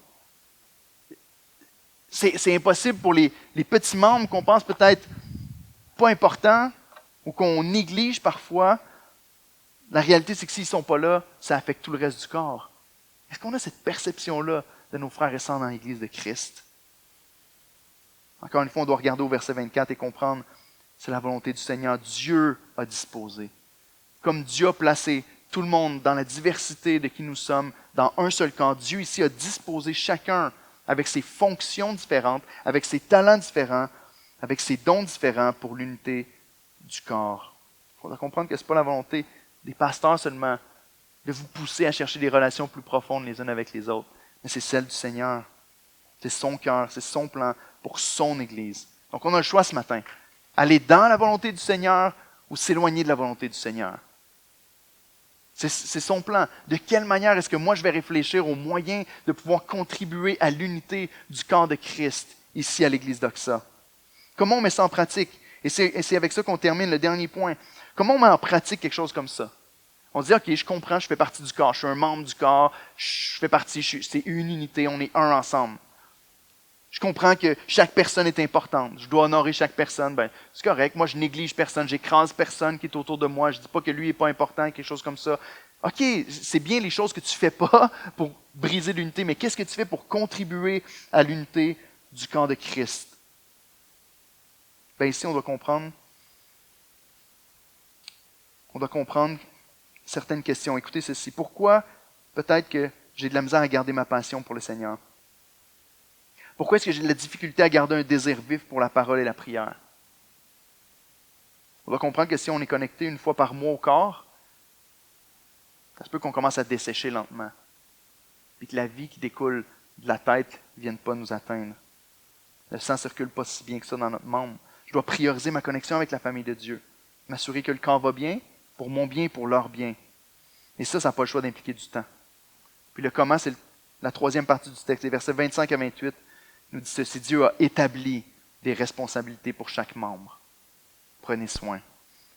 C'est impossible pour les petits membres qu'on pense peut-être pas importants ou qu'on néglige parfois. La réalité, c'est que s'ils ne sont pas là, ça affecte tout le reste du corps. Est-ce qu'on a cette perception-là de nos frères et sœurs dans l'Église de Christ? Encore une fois, on doit regarder au verset 24 et comprendre, c'est la volonté du Seigneur. Dieu a disposé. Comme Dieu a placé tout le monde dans la diversité de qui nous sommes, dans un seul corps, Dieu ici a disposé chacun avec ses fonctions différentes, avec ses talents différents, avec ses dons différents pour l'unité du corps. Il faudra comprendre que ce n'est pas la volonté des pasteurs seulement de vous pousser à chercher des relations plus profondes les unes avec les autres, mais c'est celle du Seigneur. C'est son cœur, c'est son plan pour son Église. Donc on a le choix ce matin. Aller dans la volonté du Seigneur ou s'éloigner de la volonté du Seigneur. C'est son plan. De quelle manière est-ce que moi je vais réfléchir aux moyens de pouvoir contribuer à l'unité du corps de Christ ici à l'Église d'Oxa? Comment on met ça en pratique? Et c'est avec ça qu'on termine le dernier point. Comment on met en pratique quelque chose comme ça? On se dit, OK, je comprends, je fais partie du corps, je suis un membre du corps, je fais partie, c'est une unité, on est un ensemble. Je comprends que chaque personne est importante. Je dois honorer chaque personne. Ben, c'est correct. Moi, je néglige personne. J'écrase personne qui est autour de moi. Je ne dis pas que lui n'est pas important, quelque chose comme ça. OK, c'est bien les choses que tu ne fais pas pour briser l'unité, mais qu'est-ce que tu fais pour contribuer à l'unité du corps de Christ? Bien, ici, on doit comprendre certaines questions. Écoutez ceci. Pourquoi peut-être que j'ai de la misère à garder ma passion pour le Seigneur? Pourquoi est-ce que j'ai de la difficulté à garder un désir vif pour la parole et la prière? On doit comprendre que si on est connecté une fois par mois au corps, ça se peut qu'on commence à dessécher lentement. Et que la vie qui découle de la tête ne vienne pas nous atteindre. Le sang ne circule pas si bien que ça dans notre membre. Je dois prioriser ma connexion avec la famille de Dieu. M'assurer que le corps va bien, pour mon bien et pour leur bien. Et ça n'a pas le choix d'impliquer du temps. Puis le comment, c'est la troisième partie du texte. Les versets 25 à 28 nous dit ceci. Dieu a établi des responsabilités pour chaque membre. Prenez soin.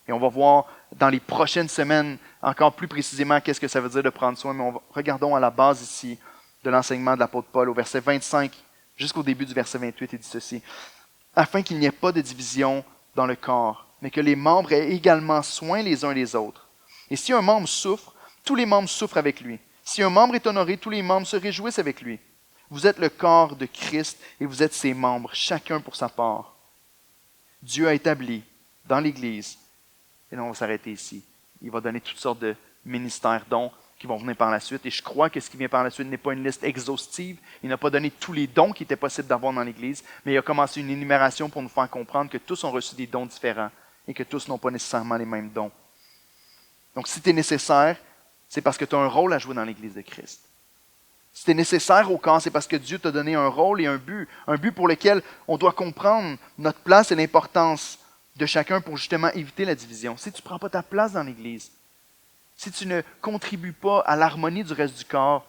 Et on va voir dans les prochaines semaines encore plus précisément qu'est-ce que ça veut dire de prendre soin. Mais regardons à la base ici de l'enseignement de l'apôtre Paul au verset 25 jusqu'au début du verset 28. Il dit ceci. Afin qu'il n'y ait pas de division dans le corps, mais que les membres aient également soin les uns des autres. Et si un membre souffre, tous les membres souffrent avec lui. Si un membre est honoré, tous les membres se réjouissent avec lui. Vous êtes le corps de Christ et vous êtes ses membres, chacun pour sa part. Dieu a établi dans l'Église, et là on va s'arrêter ici, il va donner toutes sortes de ministères, dons qui vont venir par la suite. Et je crois que ce qui vient par la suite n'est pas une liste exhaustive. Il n'a pas donné tous les dons qui étaient possibles d'avoir dans l'Église, mais il a commencé une énumération pour nous faire comprendre que tous ont reçu des dons différents et que tous n'ont pas nécessairement les mêmes dons. Donc si tu es nécessaire, c'est parce que tu as un rôle à jouer dans l'Église de Christ. Si tu es nécessaire au corps, c'est parce que Dieu t'a donné un rôle et un but pour lequel on doit comprendre notre place et l'importance de chacun pour justement éviter la division. Si tu ne prends pas ta place dans l'Église, si tu ne contribues pas à l'harmonie du reste du corps,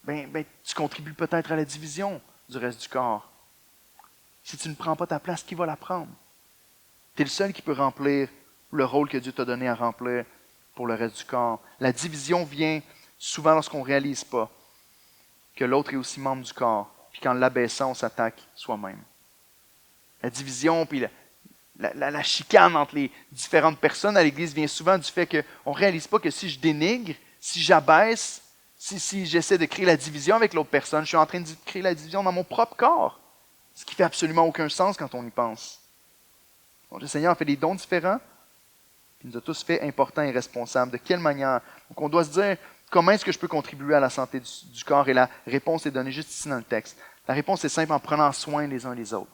tu contribues peut-être à la division du reste du corps. Si tu ne prends pas ta place, qui va la prendre? Tu es le seul qui peut remplir le rôle que Dieu t'a donné à remplir pour le reste du corps. La division vient souvent lorsqu'on ne réalise pas que l'autre est aussi membre du corps, puis qu'en l'abaissant, on s'attaque soi-même. La division, puis la chicane entre les différentes personnes à l'Église vient souvent du fait qu'on ne réalise pas que si je dénigre, si j'abaisse, si j'essaie de créer la division avec l'autre personne, je suis en train de créer la division dans mon propre corps. Ce qui fait absolument aucun sens quand on y pense. Donc le Seigneur a fait des dons différents, puis il nous a tous fait importants et responsables. De quelle manière? Donc on doit se dire, comment est-ce que je peux contribuer à la santé du corps? Et la réponse est donnée juste ici dans le texte. La réponse est simple, en prenant soin les uns des autres.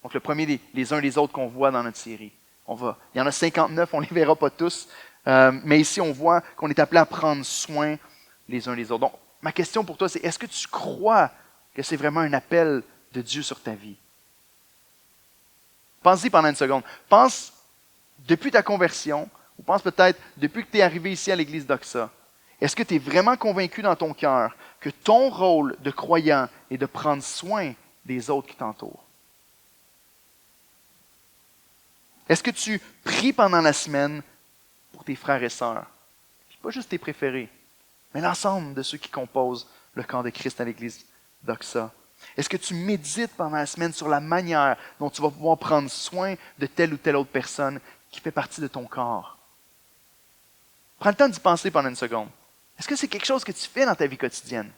Donc le premier, les uns des autres qu'on voit dans notre série. Il y en a 59, on ne les verra pas tous, mais ici on voit qu'on est appelé à prendre soin les uns des autres. Donc ma question pour toi, c'est est-ce que tu crois que c'est vraiment un appel de Dieu sur ta vie? Pense-y pendant une seconde. Pense depuis ta conversion, ou pense peut-être depuis que tu es arrivé ici à l'église d'Oxa. Est-ce que tu es vraiment convaincu dans ton cœur que ton rôle de croyant est de prendre soin des autres qui t'entourent? Est-ce que tu pries pendant la semaine pour tes frères et sœurs? Pas juste tes préférés, mais l'ensemble de ceux qui composent le corps de Christ à l'église d'Oxa. Est-ce que tu médites pendant la semaine sur la manière dont tu vas pouvoir prendre soin de telle ou telle autre personne qui fait partie de ton corps? Prends le temps d'y penser pendant une seconde. Est-ce que c'est quelque chose que tu fais dans ta vie quotidienne?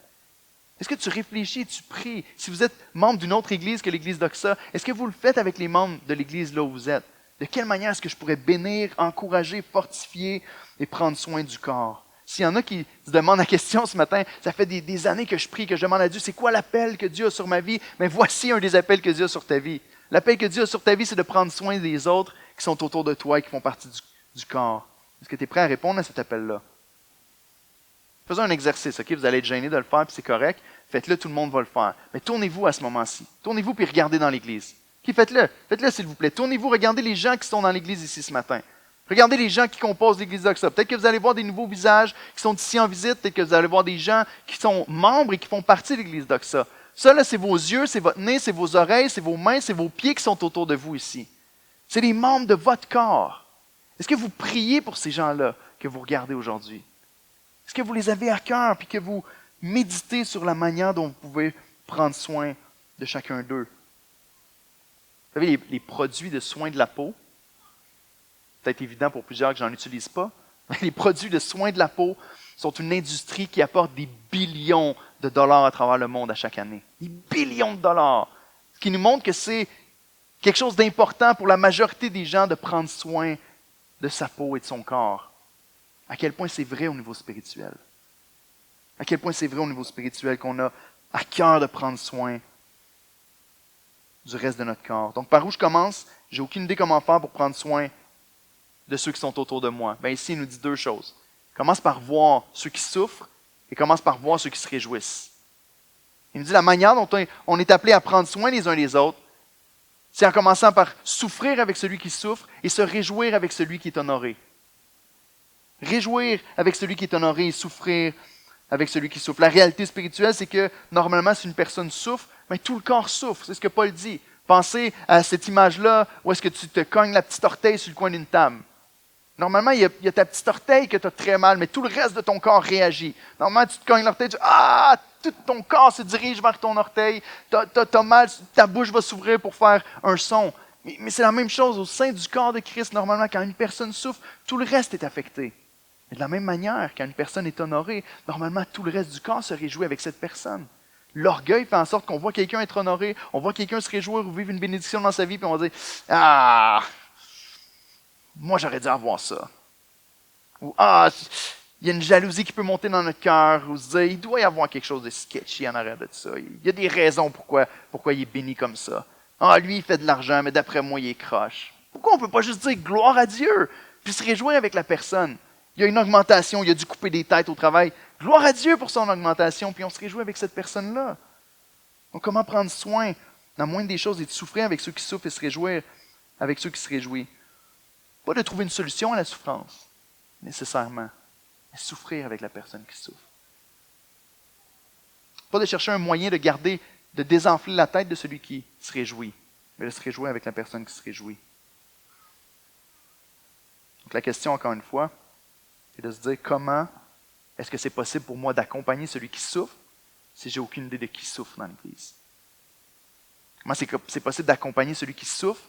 Est-ce que tu réfléchis et tu pries? Si vous êtes membre d'une autre église que l'église d'Oxa, est-ce que vous le faites avec les membres de l'église là où vous êtes? De quelle manière est-ce que je pourrais bénir, encourager, fortifier et prendre soin du corps? S'il y en a qui se demandent la question ce matin, ça fait des années que je prie, que je demande à Dieu, c'est quoi l'appel que Dieu a sur ma vie? Mais voici un des appels que Dieu a sur ta vie. L'appel que Dieu a sur ta vie, c'est de prendre soin des autres qui sont autour de toi et qui font partie du corps. Est-ce que tu es prêt à répondre à cet appel-là? Faisons un exercice, ok? Vous allez être gêné de le faire, puis c'est correct. Faites-le, tout le monde va le faire. Mais tournez-vous à ce moment-ci. Tournez-vous puis regardez dans l'Église. Ok, faites-le. Faites-le, s'il vous plaît. Tournez-vous, regardez les gens qui sont dans l'Église ici ce matin. Regardez les gens qui composent l'Église d'Oxa. Peut-être que vous allez voir des nouveaux visages qui sont ici en visite. Peut-être que vous allez voir des gens qui sont membres et qui font partie de l'Église d'Oxa. Ça, là, c'est vos yeux, c'est votre nez, c'est vos oreilles, c'est vos mains, c'est vos pieds qui sont autour de vous ici. C'est les membres de votre corps. Est-ce que vous priez pour ces gens-là que vous regardez aujourd'hui? Est-ce que vous les avez à cœur et que vous méditez sur la manière dont vous pouvez prendre soin de chacun d'eux? Vous savez, les produits de soins de la peau, peut-être évident pour plusieurs que je n'en utilise pas, Les produits de soins de la peau sont une industrie qui apporte des billions de dollars à travers le monde à chaque année. Des billions de dollars. Ce qui nous montre que c'est quelque chose d'important pour la majorité des gens de prendre soin de sa peau et de son corps. À quel point c'est vrai au niveau spirituel. À quel point c'est vrai au niveau spirituel qu'on a à cœur de prendre soin du reste de notre corps. Donc, par où je commence? J'ai aucune idée comment faire pour prendre soin de ceux qui sont autour de moi. Bien, ici, il nous dit deux choses. Commence par voir ceux qui souffrent et commence par voir ceux qui se réjouissent. Il nous dit la manière dont on est appelé à prendre soin les uns des autres, c'est en commençant par souffrir avec celui qui souffre et se réjouir avec celui qui est honoré. Réjouir avec celui qui est honoré et souffrir avec celui qui souffre. La réalité spirituelle, c'est que normalement, si une personne souffre, bien, tout le corps souffre. C'est ce que Paul dit. Pensez à cette image-là où est-ce que tu te cognes la petite orteille sur le coin d'une table. Normalement, il y a ta petite orteille que tu as très mal, mais tout le reste de ton corps réagit. Normalement, tu te cognes l'orteille, tout ton corps se dirige vers ton orteil, t'as mal, ta bouche va s'ouvrir pour faire un son. Mais c'est la même chose au sein du corps de Christ. Normalement, quand une personne souffre, tout le reste est affecté. Mais de la même manière, quand une personne est honorée, normalement, tout le reste du corps se réjouit avec cette personne. L'orgueil fait en sorte qu'on voit quelqu'un être honoré, on voit quelqu'un se réjouir ou vivre une bénédiction dans sa vie, puis on va dire « Ah, moi j'aurais dû avoir ça. » Ou « Ah, il y a une jalousie qui peut monter dans notre cœur. » Ou se dire « Il doit y avoir quelque chose de sketchy en arrière de ça. Il y a des raisons pourquoi il est béni comme ça. Ah, lui, il fait de l'argent, mais d'après moi, il est croche. » Pourquoi on ne peut pas juste dire « Gloire à Dieu » puis se réjouir avec la personne? Il y a une augmentation, il a dû couper des têtes au travail. Gloire à Dieu pour son augmentation, puis on se réjouit avec cette personne-là. Donc, comment prendre soin, la moindre des choses, et de souffrir avec ceux qui souffrent et se réjouir avec ceux qui se réjouissent. Pas de trouver une solution à la souffrance, nécessairement, mais souffrir avec la personne qui souffre. Pas de chercher un moyen de désenfler la tête de celui qui se réjouit, mais de se réjouir avec la personne qui se réjouit. Donc, la question, encore une fois, c'est de se dire comment est-ce que c'est possible pour moi d'accompagner celui qui souffre si j'ai aucune idée de qui souffre dans l'Église? Comment c'est possible d'accompagner celui qui souffre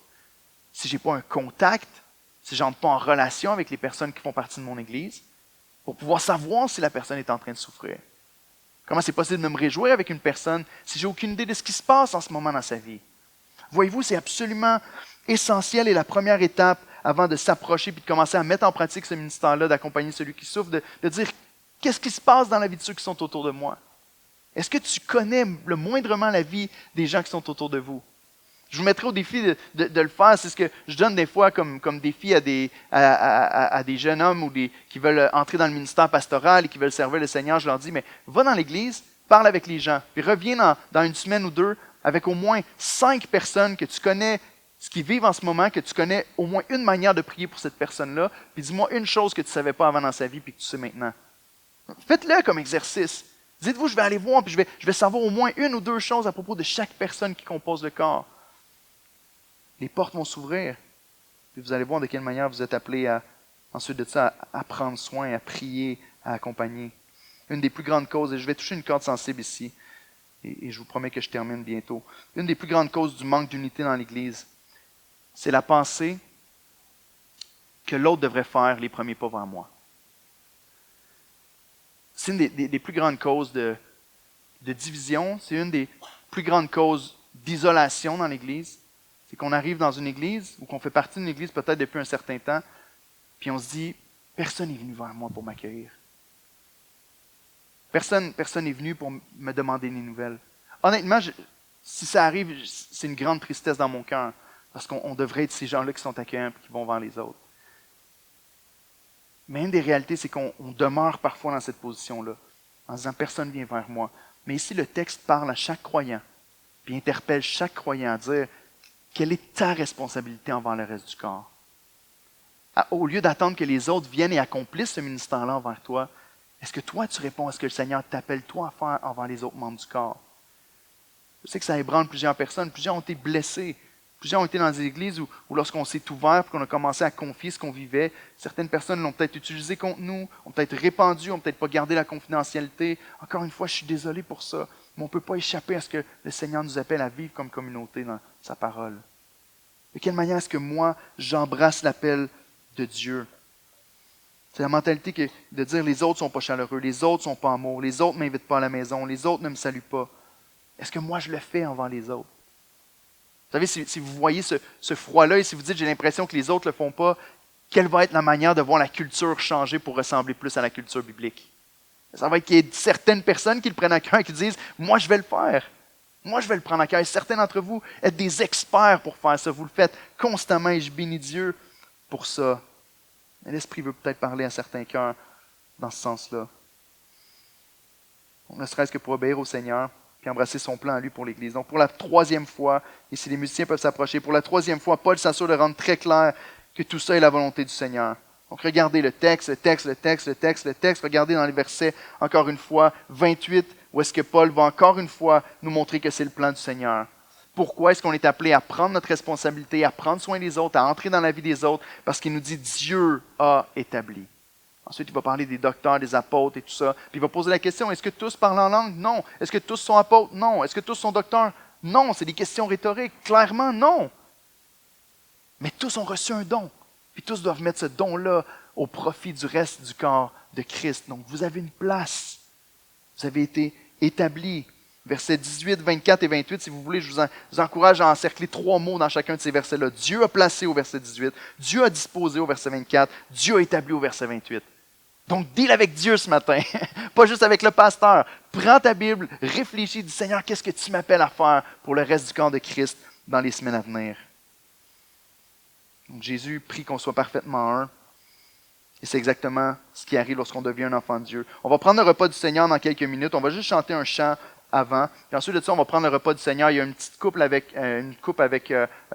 si je n'ai pas un contact, si je n'entre pas en relation avec les personnes qui font partie de mon Église, pour pouvoir savoir si la personne est en train de souffrir? Comment c'est possible de me réjouir avec une personne si j'ai aucune idée de ce qui se passe en ce moment dans sa vie? Voyez-vous, c'est absolument essentiel et la première étape avant de s'approcher et de commencer à mettre en pratique ce ministère-là, d'accompagner celui qui souffre, de dire qu'est-ce qui se passe dans la vie de ceux qui sont autour de moi? Est-ce que tu connais le moindrement la vie des gens qui sont autour de vous? Je vous mettrai au défi de le faire. C'est ce que je donne des fois comme défi à des jeunes hommes qui veulent entrer dans le ministère pastoral et qui veulent servir le Seigneur. Je leur dis, mais va dans l'Église, parle avec les gens, puis reviens dans une semaine ou deux avec au moins 5 personnes que tu connais, ce qu'ils vivent en ce moment, que tu connais au moins une manière de prier pour cette personne-là, puis dis-moi une chose que tu ne savais pas avant dans sa vie puis que tu sais maintenant. Faites-le comme exercice. Dites-vous, je vais aller voir, puis je vais savoir au moins une ou deux choses à propos de chaque personne qui compose le corps. Les portes vont s'ouvrir, puis vous allez voir de quelle manière vous êtes appelés ensuite de ça, à prendre soin, à prier, à accompagner. Une des plus grandes causes, et je vais toucher une corde sensible ici, et je vous promets que je termine bientôt. Une des plus grandes causes du manque d'unité dans l'Église, c'est la pensée que l'autre devrait faire les premiers pas vers moi. C'est une des plus grandes causes de division, c'est une des plus grandes causes d'isolation dans l'Église. C'est qu'on arrive dans une Église, ou qu'on fait partie d'une Église peut-être depuis un certain temps, puis on se dit, personne n'est venu vers moi pour m'accueillir. Personne n'est venu pour me demander des nouvelles. Honnêtement, si ça arrive, c'est une grande tristesse dans mon cœur, parce qu'on devrait être ces gens-là qui sont accueillants et qui vont vers les autres. Mais une des réalités, c'est qu'on demeure parfois dans cette position-là, en disant « personne ne vient vers moi ». Mais ici, le texte parle à chaque croyant, puis interpelle chaque croyant à dire « quelle est ta responsabilité envers le reste du corps ?» Au lieu d'attendre que les autres viennent et accomplissent ce ministère-là envers toi, est-ce que toi, tu réponds à ce que le Seigneur t'appelle toi à faire envers les autres membres du corps? Je sais que ça ébranle plusieurs personnes, plusieurs ont été blessés. Plusieurs ont été dans des églises où lorsqu'on s'est ouvert et qu'on a commencé à confier ce qu'on vivait, certaines personnes l'ont peut-être utilisé contre nous, ont peut-être répandu, ont peut-être pas gardé la confidentialité. Encore une fois, je suis désolé pour ça, mais on ne peut pas échapper à ce que le Seigneur nous appelle à vivre comme communauté dans sa parole. De quelle manière est-ce que moi, j'embrasse l'appel de Dieu? C'est la mentalité de dire les autres ne sont pas chaleureux, les autres ne sont pas amour, les autres ne m'invitent pas à la maison, les autres ne me saluent pas. Est-ce que moi je le fais envers les autres? Vous savez, si vous voyez ce froid-là et si vous dites j'ai l'impression que les autres ne le font pas, quelle va être la manière de voir la culture changer pour ressembler plus à la culture biblique? Ça va être qu'il y ait certaines personnes qui le prennent à cœur et qui disent moi je vais le faire. Moi je vais le prendre à cœur. Et certains d'entre vous êtes des experts pour faire ça. Vous le faites constamment et je bénis Dieu pour ça. Mais l'Esprit veut peut-être parler à certains cœurs dans ce sens-là. Ne serait-ce que pour obéir au Seigneur et embrasser son plan à lui pour l'Église. Donc pour la troisième fois, et si les musiciens peuvent s'approcher, pour la troisième fois, Paul s'assure de rendre très clair que tout ça est la volonté du Seigneur. Donc regardez le texte. Regardez dans les versets, encore une fois, 28, où est-ce que Paul va encore une fois nous montrer que c'est le plan du Seigneur. Pourquoi est-ce qu'on est appelé à prendre notre responsabilité, à prendre soin des autres, à entrer dans la vie des autres? Parce qu'il nous dit Dieu a établi. Ensuite, il va parler des docteurs, des apôtres et tout ça. Puis il va poser la question, est-ce que tous parlent en langue? Non. Est-ce que tous sont apôtres? Non. Est-ce que tous sont docteurs? Non. C'est des questions rhétoriques. Clairement, non. Mais tous ont reçu un don. Puis tous doivent mettre ce don-là au profit du reste du corps de Christ. Donc, vous avez une place. Vous avez été établis. Versets 18, 24 et 28, si vous voulez, je vous encourage à encercler 3 mots dans chacun de ces versets-là. Dieu a placé au verset 18, Dieu a disposé au verset 24, Dieu a établi au verset 28. Donc, deal avec Dieu ce matin, pas juste avec le pasteur. Prends ta Bible, réfléchis, dis Seigneur, qu'est-ce que tu m'appelles à faire pour le reste du corps de Christ dans les semaines à venir? Donc, Jésus prie qu'on soit parfaitement un. Et c'est exactement ce qui arrive lorsqu'on devient un enfant de Dieu. On va prendre le repas du Seigneur dans quelques minutes. On va juste chanter un chant avant. Puis ensuite de ça, on va prendre le repas du Seigneur. Il y a une petite coupe avec,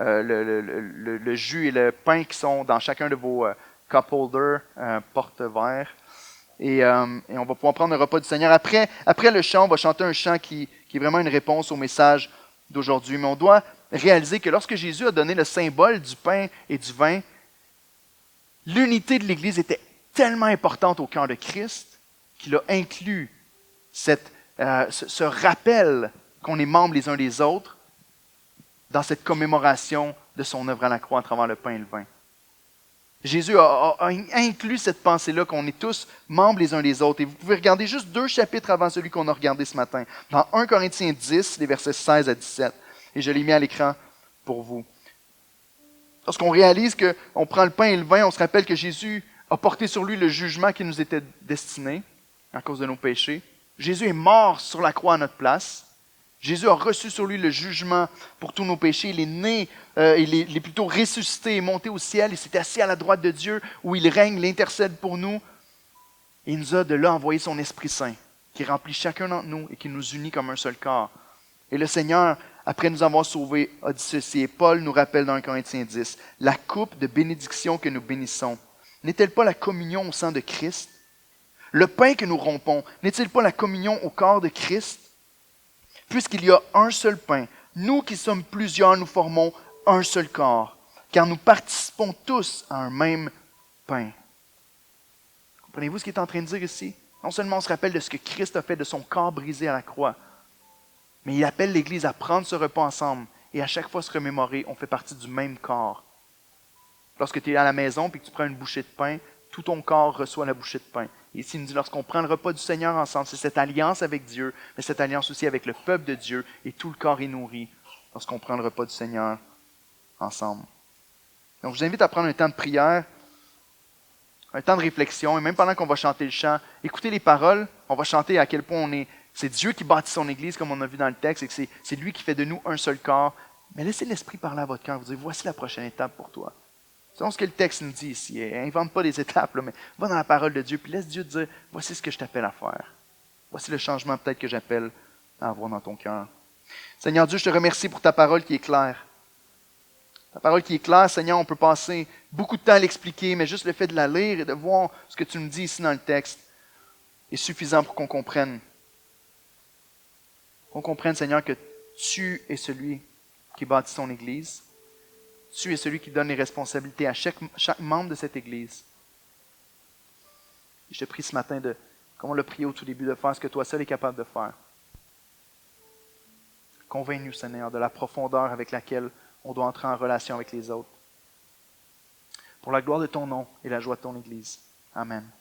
le jus et le pain qui sont dans chacun de vos cup holders, porte-verres. Et on va pouvoir prendre le repas du Seigneur. Après le chant, on va chanter un chant qui est vraiment une réponse au message d'aujourd'hui. Mais on doit réaliser que lorsque Jésus a donné le symbole du pain et du vin, l'unité de l'Église était tellement importante au cœur de Christ qu'il a inclus ce rappel qu'on est membres les uns des autres dans cette commémoration de son œuvre à la croix à travers le pain et le vin. Jésus a inclus cette pensée-là qu'on est tous membres les uns des autres. Et vous pouvez regarder juste 2 chapitres avant celui qu'on a regardé ce matin. Dans 1 Corinthiens 10, les versets 16 à 17. Et je l'ai mis à l'écran pour vous. Lorsqu'on réalise qu'on prend le pain et le vin, on se rappelle que Jésus a porté sur lui le jugement qui nous était destiné à cause de nos péchés. Jésus est mort sur la croix à notre place. Jésus a reçu sur lui le jugement pour tous nos péchés. Il est né, il est plutôt ressuscité et monté au ciel. Il s'est assis à la droite de Dieu où il règne, il intercède pour nous. Et il nous a de là envoyé son Esprit Saint qui remplit chacun d'entre nous et qui nous unit comme un seul corps. Et le Seigneur, après nous avoir sauvés, a dit ceci. Et Paul nous rappelle dans 1 Corinthiens 10, la coupe de bénédiction que nous bénissons, n'est-elle pas la communion au sang de Christ? Le pain que nous rompons, n'est-il pas la communion au corps de Christ? Puisqu'il y a un seul pain, nous qui sommes plusieurs, nous formons un seul corps, car nous participons tous à un même pain. Comprenez-vous ce qu'il est en train de dire ici? Non seulement on se rappelle de ce que Christ a fait de son corps brisé à la croix, mais il appelle l'Église à prendre ce repas ensemble et à chaque fois se remémorer, on fait partie du même corps. Lorsque tu es à la maison et que tu prends une bouchée de pain, tout ton corps reçoit la bouchée de pain. Et ici, il nous dit, lorsqu'on prend le repas du Seigneur ensemble, c'est cette alliance avec Dieu, mais cette alliance aussi avec le peuple de Dieu, et tout le corps est nourri lorsqu'on prend le repas du Seigneur ensemble. Donc, je vous invite à prendre un temps de prière, un temps de réflexion, et même pendant qu'on va chanter le chant, écoutez les paroles, on va chanter à quel point c'est Dieu qui bâtit son Église, comme on a vu dans le texte, et que c'est lui qui fait de nous un seul corps. Mais laissez l'Esprit parler à votre cœur, vous dire, voici la prochaine étape pour toi. C'est ce que le texte nous dit ici. Invente pas des étapes, là, mais va dans la parole de Dieu, puis laisse Dieu te dire, voici ce que je t'appelle à faire. Voici le changement peut-être que j'appelle à avoir dans ton cœur. Seigneur Dieu, je te remercie pour ta parole qui est claire. Ta parole qui est claire, Seigneur, on peut passer beaucoup de temps à l'expliquer, mais juste le fait de la lire et de voir ce que tu nous dis ici dans le texte est suffisant pour qu'on comprenne. Qu'on comprenne, Seigneur, que tu es celui qui bâtit son Église. Tu es celui qui donne les responsabilités à chaque membre de cette Église. Et je te prie ce matin, comme on l'a prié au tout début, de faire ce que toi seul es capable de faire. Convainc-nous, Seigneur, de la profondeur avec laquelle on doit entrer en relation avec les autres. Pour la gloire de ton nom et la joie de ton Église. Amen.